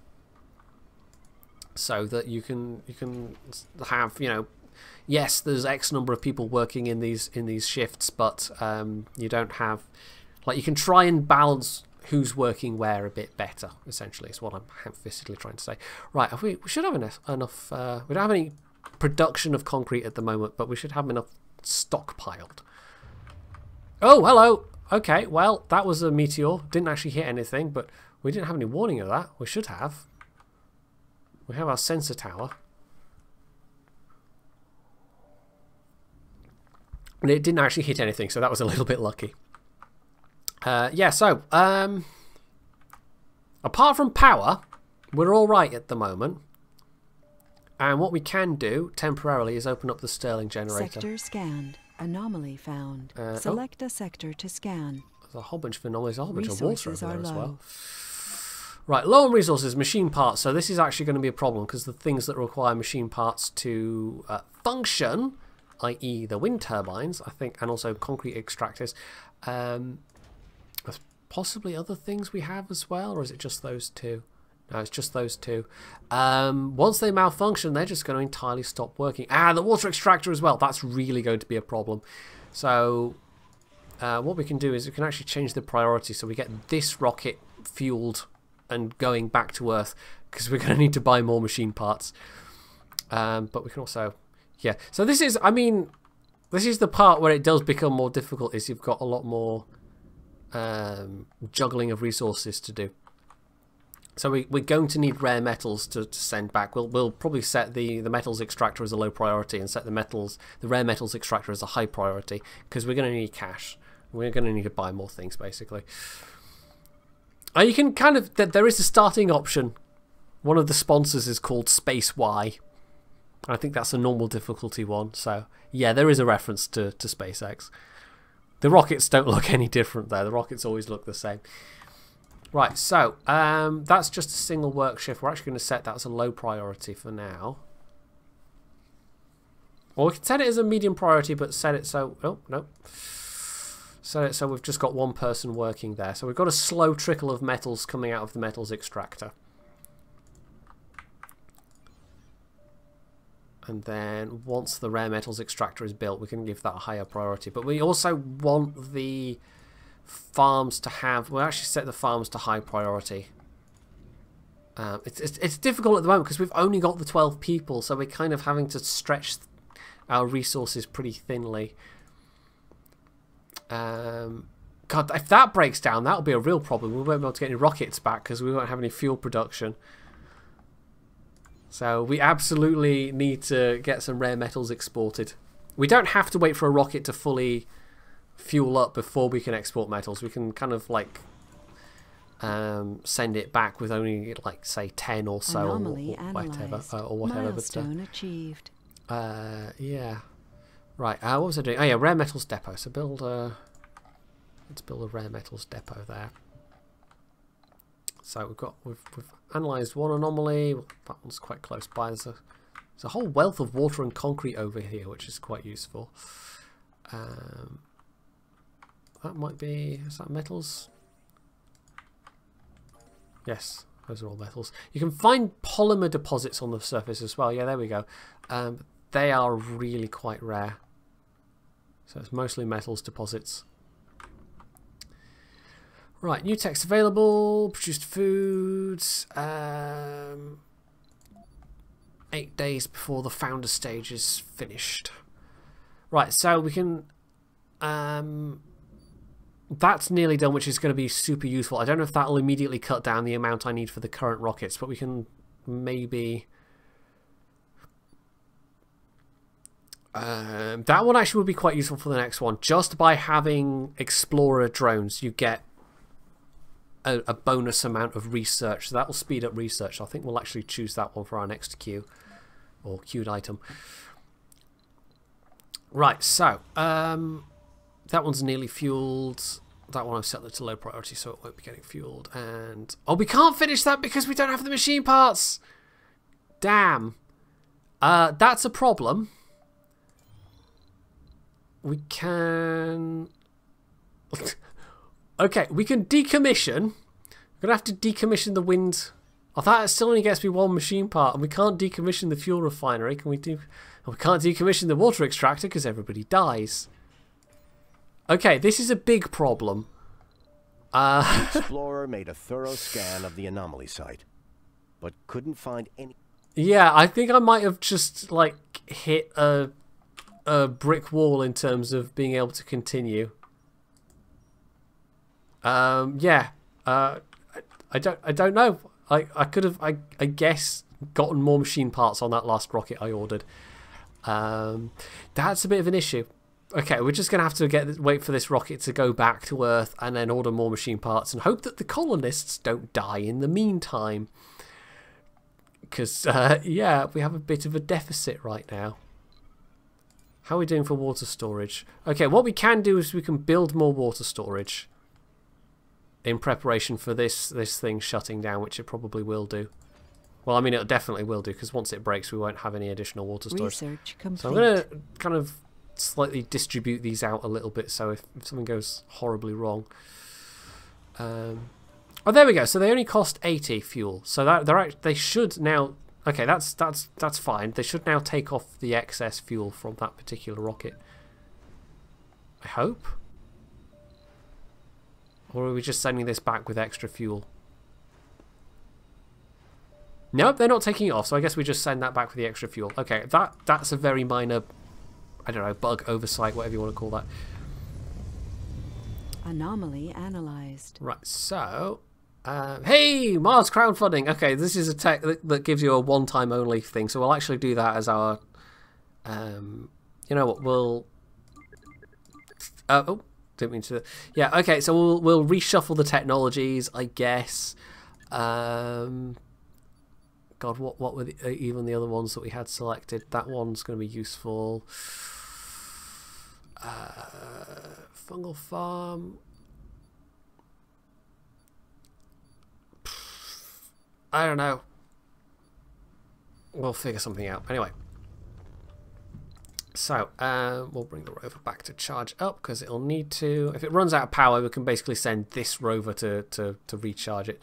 S1: so that you can have, yes, there's X number of people working in these shifts, but you don't have, like, you can try and balance who's working where a bit better, essentially, is what I'm ham-fistedly trying to say. Right, we should have enough we don't have any production of concrete at the moment, but we should have enough stockpiled. Oh, hello. Okay, well, that was a meteor. Didn't actually hit anything, but we didn't have any warning of that. We should have. We have our sensor tower. And it didn't actually hit anything, so that was a little bit lucky. Yeah, so, apart from power, we're all right at the moment. And what we can do, temporarily, is open up the Stirling generator.
S2: Sector scanned. Anomaly found. Select a sector to scan.
S1: There's a whole bunch of anomalies, a whole bunch of water over there as well.
S2: Low.
S1: Right, low on resources, machine parts. So this is actually going to be a problem, because the things that require machine parts to function, i.e. the wind turbines, I think, and also concrete extractors, there's possibly other things we have as well, or is it just those two? No, it's just those two. Once they malfunction, they're just going to entirely stop working. Ah, the water extractor as well. That's really going to be a problem. So what we can do is we can actually change the priority, so we get this rocket fueled and going back to Earth, because we're going to need to buy more machine parts. But we can also, yeah. So this is, I mean, this is the part where it does become more difficult, is you've got a lot more juggling of resources to do. So we're going to need rare metals to send back. We'll probably set the metals extractor as a low priority and set the rare metals extractor as a high priority, because we're going to need cash. We're going to need to buy more things, basically. You can kind of, there is a starting option. One of the sponsors is called Space Y. I think that's a normal difficulty one. So yeah, there is a reference to SpaceX. The rockets don't look any different there. The rockets always look the same. Right, so that's just a single work shift. We're actually going to set that as a low priority for now. Or we can set it as a medium priority, but set it so... Oh, no. Set it so we've just got one person working there. So we've got a slow trickle of metals coming out of the metals extractor. And then once the rare metals extractor is built, we can give that a higher priority. But we also want the farms to have... We'll actually set the farms to high priority. It's difficult at the moment because we've only got the 12 people, so we're kind of having to stretch our resources pretty thinly. God, if that breaks down, that'll be a real problem. We won't be able to get any rockets back because we won't have any fuel production. So we absolutely need to get some rare metals exported. We don't have to wait for a rocket to fully fuel up before we can export metals. We can kind of like send it back with only like say 10 or so, or whatever.
S2: Milestone achieved.
S1: Yeah. Right. What was I doing? Oh yeah, rare metals depot. So let's build a rare metals depot there. So we've analysed one anomaly. That one's quite close by. There's There's a whole wealth of water and concrete over here, which is quite useful. That might be... Is that metals? Yes, those are all metals. You can find polymer deposits on the surface as well. Yeah, there we go. They are really quite rare. So it's mostly metals deposits. Right, new text available. Produced foods. 8 days before the founder stage is finished. Right, so we can... that's nearly done, which is going to be super useful. I don't know if that will immediately cut down the amount I need for the current rockets, but we can maybe... that one actually would be quite useful for the next one. Just by having Explorer drones, you get a bonus amount of research. So that will speed up research. I think we'll actually choose that one for our next queue, or queued item. Right, so that one's nearly fueled. That one I've set it to low priority, so it won't be getting fueled. And oh, we can't finish that because we don't have the machine parts. Damn. That's a problem. We can... Okay, we can decommission. We're going to have to decommission the wind. Oh, that still only gets me one machine part, and we can't decommission the fuel refinery. Can we do... Oh, we can't decommission the water extractor because everybody dies. Okay, this is a big problem.
S3: The Explorer made a thorough scan of the anomaly site, but couldn't find any...
S1: Yeah, I think I might have just, like, hit a brick wall in terms of being able to continue. Yeah. I don't know. I could have, I guess, gotten more machine parts on that last rocket I ordered. That's a bit of an issue. Okay, we're just going to have to wait for this rocket to go back to Earth and then order more machine parts and hope that the colonists don't die in the meantime. Because, yeah, we have a bit of a deficit right now. How are we doing for water storage? Okay, what we can do is we can build more water storage in preparation for this thing shutting down, which it probably will do. Well, I mean, it definitely will do, because once it breaks, we won't have any additional water storage.
S2: Research complete.
S1: So I'm going to kind of slightly distribute these out a little bit, so if something goes horribly wrong. Oh, there we go. So they only cost 80 fuel. So they should now... Okay, that's fine. They should now take off the excess fuel from that particular rocket. I hope. Or are we just sending this back with extra fuel? Nope, they're not taking it off, so I guess we just send that back with the extra fuel. Okay, that's a very minor, I don't know, bug, oversight, whatever you want to call that.
S2: Anomaly analyzed. Right,
S1: so... hey, Mars crowdfunding. Okay, this is a tech that gives you a one-time only thing, so we'll actually do that as our... you know what, we'll... oh, didn't mean to... Yeah, okay, so we'll reshuffle the technologies, I guess. God, what were even the other ones that we had selected? That one's going to be useful. Fungal farm... I don't know. We'll figure something out. Anyway. So, we'll bring the rover back to charge up because it'll need to... If it runs out of power, we can basically send this rover to recharge it.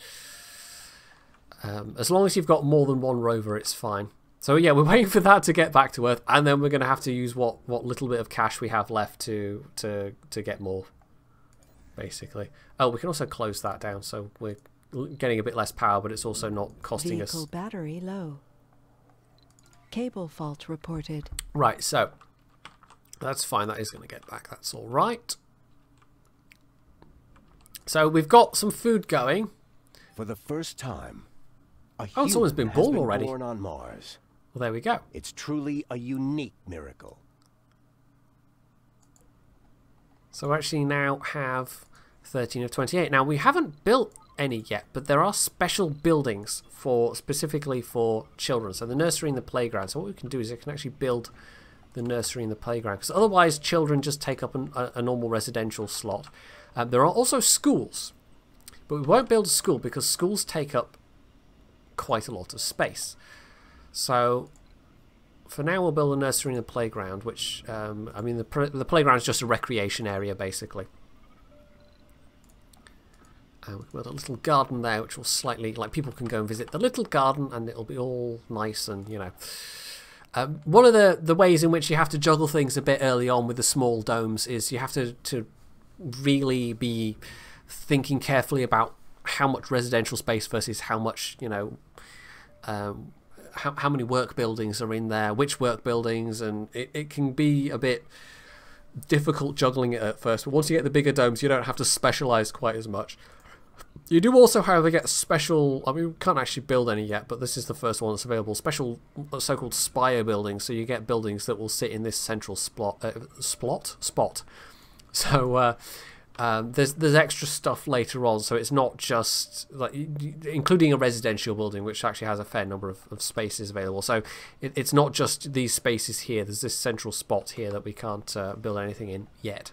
S1: As long as you've got more than one rover, it's fine. So, yeah, we're waiting for that to get back to Earth, and then we're going to have to use what little bit of cash we have left to get more, basically. Oh, we can also close that down, so we're... getting a bit less power, but it's also not costing us...
S2: Vehicle battery low. Cable fault reported.
S1: Right, so that's fine. That is going to get back. That's all right. So we've got some food going.
S3: For the first time,
S1: someone's been born already.
S3: Born on Mars.
S1: Well, there we go.
S3: It's truly a unique miracle.
S1: So we actually now have 13 of 28. Now we haven't built any yet, but there are special buildings specifically for children. So the nursery and the playground. So what we can do is we can actually build the nursery and the playground, because otherwise children just take up a normal residential slot. There are also schools, but we won't build a school because schools take up quite a lot of space. So for now we'll build a nursery and a playground, which, I mean, the playground is just a recreation area, basically. We'll build a little garden there, which will slightly, like, people can go and visit the little garden, and it'll be all nice and, you know. One of the ways in which you have to juggle things a bit early on with the small domes is you have to really be thinking carefully about how much residential space versus how much, you know, how many work buildings are in there, which work buildings, and it can be a bit difficult juggling it at first. But once you get the bigger domes, you don't have to specialize quite as much. You do also, however, get special, I mean, we can't actually build any yet, but this is the first one that's available, special so-called spire buildings. So you get buildings that will sit in this central spot. So there's extra stuff later on, so it's not just, like, including a residential building, which actually has a fair number of spaces available. So it's not just these spaces here. There's this central spot here that we can't build anything in yet.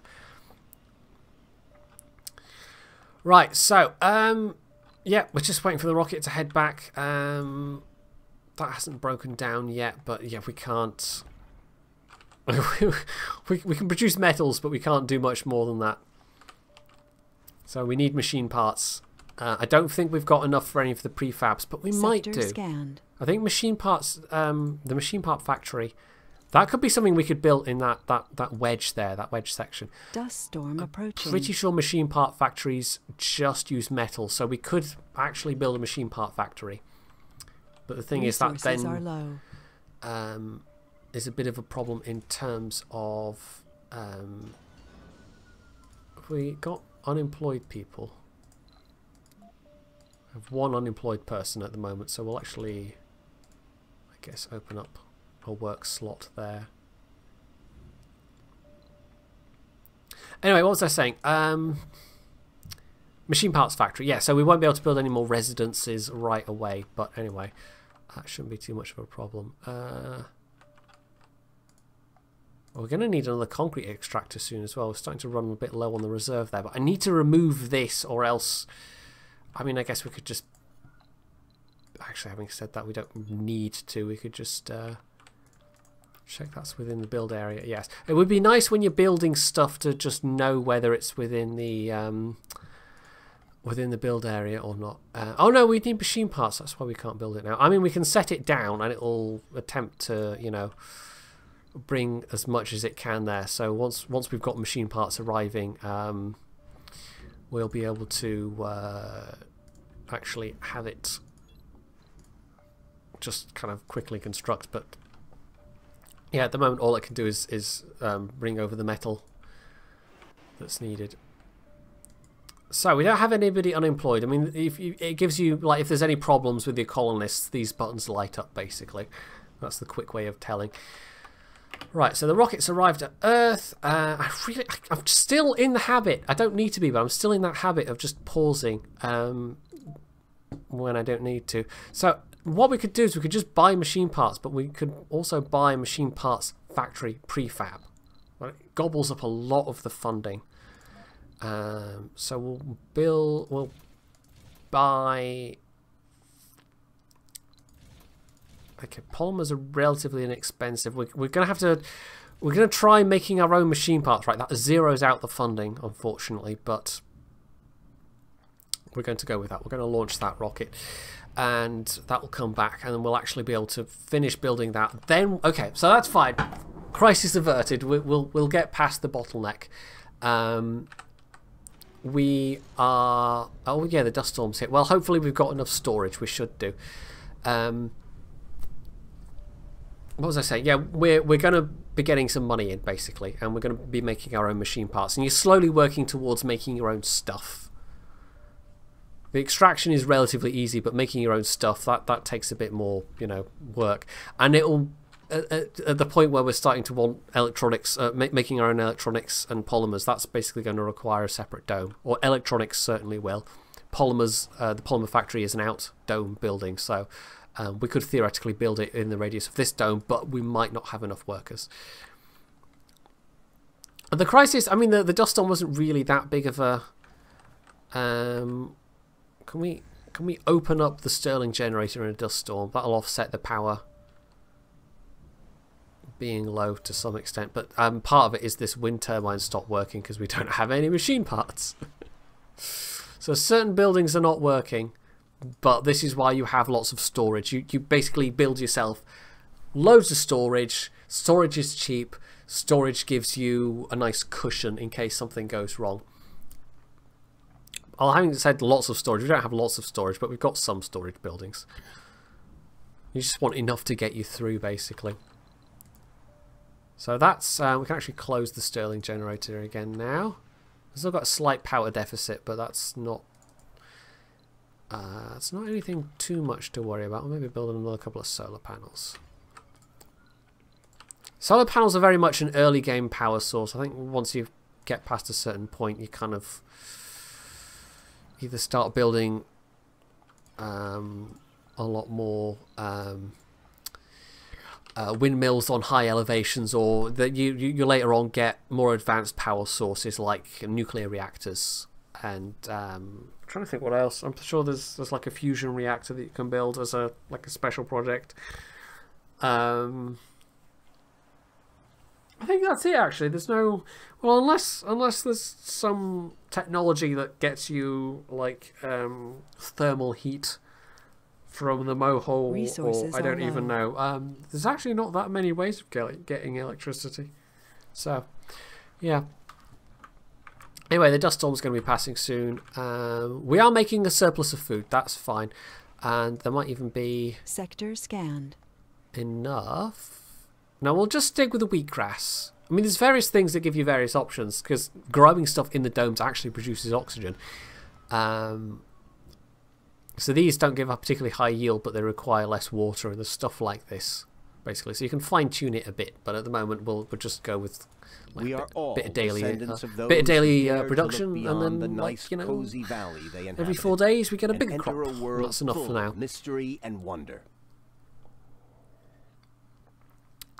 S1: Right, so, yeah, we're just waiting for the rocket to head back. That hasn't broken down yet, but yeah, we can't... we can produce metals, but we can't do much more than that. So we need machine parts. I don't think we've got enough for any of the prefabs, but we might do.
S2: Scanned.
S1: I think machine parts, the machine part factory, that could be something we could build in that wedge there, that wedge section.
S2: Dust storm approaching.
S1: Pretty sure machine part factories just use metal, so we could actually build a machine part factory. But the thing is that then
S2: are low.
S1: Is a bit of a problem in terms of have we got unemployed people. I have one unemployed person at the moment, so we'll actually, I guess, open up a work slot there. Anyway, what was I saying? Machine parts factory. Yeah, so we won't be able to build any more residences right away, but anyway, that shouldn't be too much of a problem. We're going to need another concrete extractor soon as well. We're starting to run a bit low on the reserve there, but I need to remove this, or else, I mean, I guess we could just, actually, having said that, we don't need to. We could just check that's within the build area. Yes, it would be nice when you're building stuff to just know whether it's within the build area or not. Oh no, we need machine parts. That's why we can't build it now. I mean, we can set it down and it'll attempt to, you know, bring as much as it can there. So once we've got machine parts arriving, we'll be able to actually have it just kind of quickly construct. But yeah, at the moment all it can do is bring over the metal that's needed. So we don't have anybody unemployed. I mean, it gives you, like, if there's any problems with your colonists, these buttons light up, basically. That's the quick way of telling. Right, so the rocket's arrived at Earth. I'm still in the habit, I don't need to be, but I'm still in that habit of just pausing when I don't need to. So what we could do is we could just buy machine parts, but we could also buy machine parts factory prefab. Right? It gobbles up a lot of the funding. So we'll buy... Okay, polymers are relatively inexpensive. We're gonna have to. We're gonna try making our own machine parts. Right, that zeroes out the funding, unfortunately, but we're going to go with that. We're going to launch that rocket, and that will come back, and then we'll actually be able to finish building that. Then, okay, so that's fine. Crisis averted. We'll get past the bottleneck. We are. Oh yeah, the dust storm's hit. Well, hopefully we've got enough storage. We should do. What was I saying? Yeah, we're going to be getting some money in, basically, and we're going to be making our own machine parts. And you're slowly working towards making your own stuff. The extraction is relatively easy, but making your own stuff, that takes a bit more, you know, work. And it'll, at the point where we're starting to want electronics, making our own electronics and polymers, that's basically going to require a separate dome. Or electronics certainly will. Polymers, the polymer factory is an out dome building, so... we could theoretically build it in the radius of this dome, but we might not have enough workers. And the crisis, I mean, the dust storm wasn't really that big of a... Can we open up the Stirling generator in a dust storm? That'll offset the power. being low to some extent, but part of it is this wind turbine stopped working because we don't have any machine parts. So certain buildings are not working, but this is why you have lots of storage. You basically build yourself loads of storage. Storage is cheap. Storage gives you a nice cushion in case something goes wrong. I haven't said lots of storage. We don't have lots of storage, but we've got some storage buildings. You just want enough to get you through, basically. So that's we can actually close the Stirling generator again now. We've still got a slight power deficit, but that's not it's not anything too much to worry about. We'll maybe build another couple of solar panels. Solar panels are very much an early game power source. I think once you get past a certain point, you kind of either start building a lot more windmills on high elevations, or that you later on get more advanced power sources like nuclear reactors. And I'm trying to think what else. I'm sure there's like a fusion reactor that you can build as a special project. I think that's it, actually. There's no... Well, unless there's some technology that gets you, like, thermal heat from the mohole, or I don't even know. There's actually not that many ways of getting electricity. So, yeah. Anyway, the dust storm's going to be passing soon. We are making a surplus of food. That's fine. And there might even be...
S2: Sector scanned.
S1: Enough... Now we'll just stick with the wheatgrass. I mean, there's various things that give you various options, because growing stuff in the domes actually produces oxygen. So these don't give a particularly high yield, but they require less water, and there's stuff like this, basically. So you can fine tune it a bit, but at the moment we'll just go with like a bit of daily production, and then like, you know, every 4 days we get a big crop. And that's enough for now.
S3: Mystery and wonder.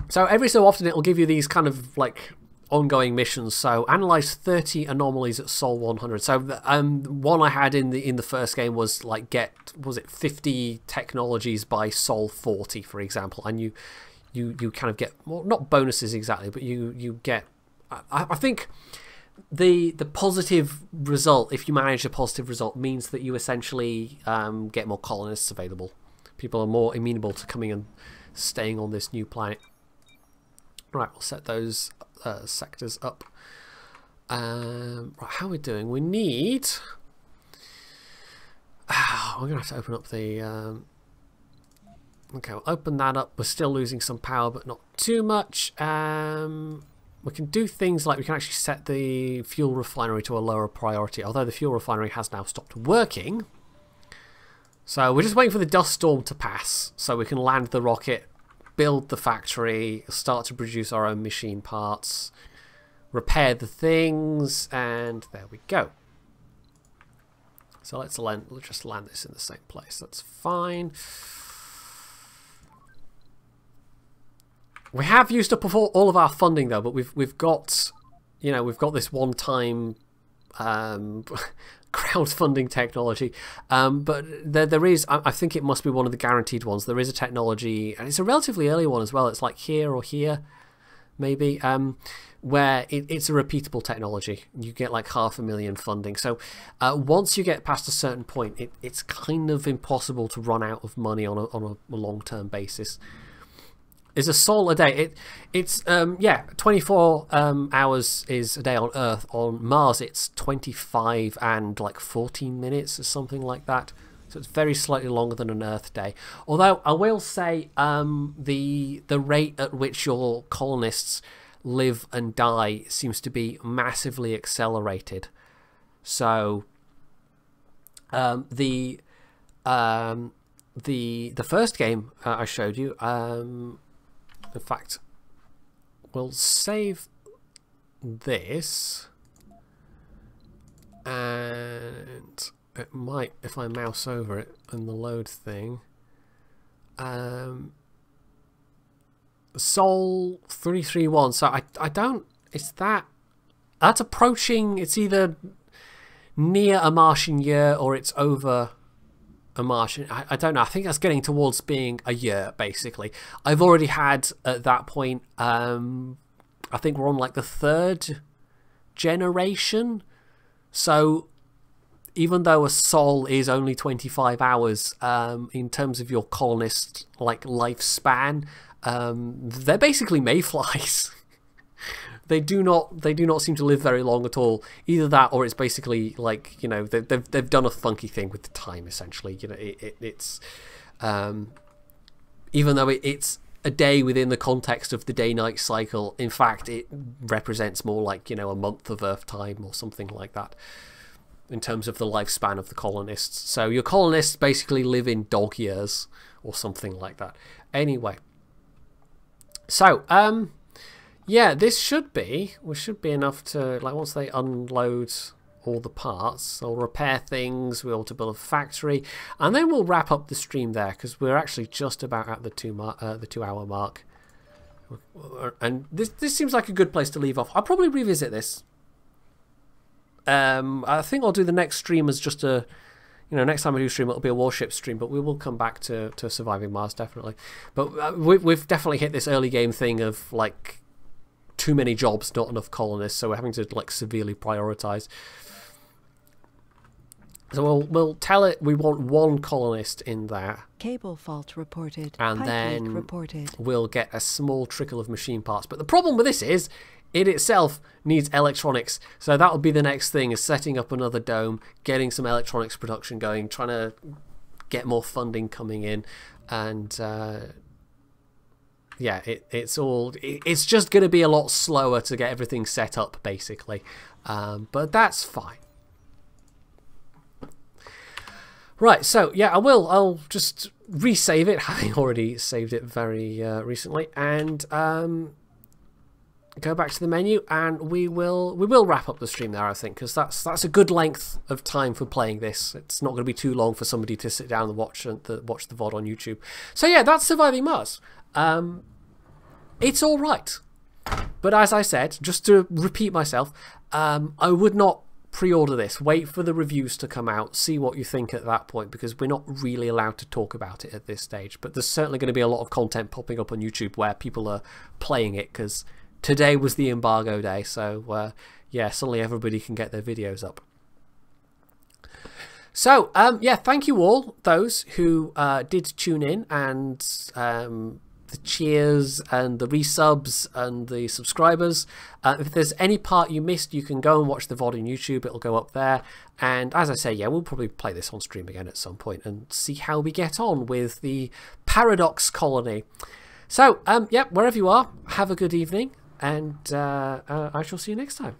S1: So every so often it'll give you these kind of like ongoing missions. So analyze 30 anomalies at Sol 100. So one I had in the first game was like was it 50 technologies by Sol 40, for example, and you kind of get, well, not bonuses exactly, but you get. I think the positive result, if you manage a positive result, means that you essentially get more colonists available. People are more amenable to coming and staying on this new planet. Right, we'll set those sectors up. Right, how are we doing? We need... we're going to have to open up the... okay, we'll open that up. We're still losing some power, but not too much. We can do things like we can actually set the fuel refinery to a lower priority, although the fuel refinery has now stopped working. So we're just waiting for the dust storm to pass so we can land the rocket, build the factory, start to produce our own machine parts, repair the things, and there we go. So let's just land this in the same place. That's fine. We have used up all of our funding though, but we've got, you know, we've got this one-time crowdfunding technology, but there is, I think it must be one of the guaranteed ones. There is a technology, and it's a relatively early one as well. It's like here or here, maybe, where it's a repeatable technology. You get like 500,000 funding. So once you get past a certain point, it's kind of impossible to run out of money on a long-term basis. Is a sol a day. It's 24 hours is a day on Earth. On Mars it's 25 and like 14 minutes or something like that. So it's very slightly longer than an Earth day. Although I will say the rate at which your colonists live and die seems to be massively accelerated. So the first game I showed you, in fact, we'll save this, and it might, if I mouse over it and the load thing, Sol 331. So I don't, that's approaching, it's either near a Martian year or it's over a Martian. I don't know. I think that's getting towards being a year, basically. I've already had, at that point, I think we're on like the 3rd generation. So even though a sol is only 25 hours, in terms of your colonist like lifespan, they're basically mayflies. They do not seem to live very long at all. Either that, or it's basically like, you know, they've done a funky thing with the time. Essentially, you know, it's even though it's a day within the context of the day-night cycle, in fact, it represents more like, you know, a month of Earth time or something like that, in terms of the lifespan of the colonists. So your colonists basically live in dog years or something like that. Anyway, so yeah, this should be enough to, like, once they unload all the parts, they'll repair things, we'll to build a factory, and then we'll wrap up the stream there, because we're actually just about at the 2-hour mark. And this seems like a good place to leave off. I'll probably revisit this. I think I'll do the next stream as just a, you know, next time I do stream, it'll be a warship stream, but we will come back to Surviving Mars, definitely. But we've definitely hit this early game thing of, like, too many jobs, not enough colonists, so we're having to, like, severely prioritize. So we'll tell it we want 1 colonist in there.
S2: Cable fault reported.
S1: And
S2: Pipe
S1: then
S2: leak reported.
S1: We'll get a small trickle of machine parts. But the problem with this is it itself needs electronics. So that'll be the next thing, is setting up another dome, getting some electronics production going, trying to get more funding coming in, and yeah, it's just going to be a lot slower to get everything set up, basically. But that's fine. Right, so yeah, I'll just resave it, having already saved it very recently, and go back to the menu, and we will wrap up the stream there, I think, because that's a good length of time for playing this. It's not going to be too long for somebody to sit down and watch the VOD on YouTube. So yeah, that's Surviving Mars. It's all right, but as I said, just to repeat myself, I would not pre-order this. Wait for the reviews to come out, see what you think at that point, because we're not really allowed to talk about it at this stage. But there's certainly going to be a lot of content popping up on YouTube where people are playing it, because today was the embargo day, so yeah, suddenly everybody can get their videos up. So yeah, thank you all those who did tune in, and the cheers and the resubs and the subscribers. If there's any part you missed, you can go and watch the VOD on YouTube. It'll go up there. And as I say, yeah, we'll probably play this on stream again at some point and see how we get on with the Paradox Colony. So, yeah, wherever you are, have a good evening, and I shall see you next time.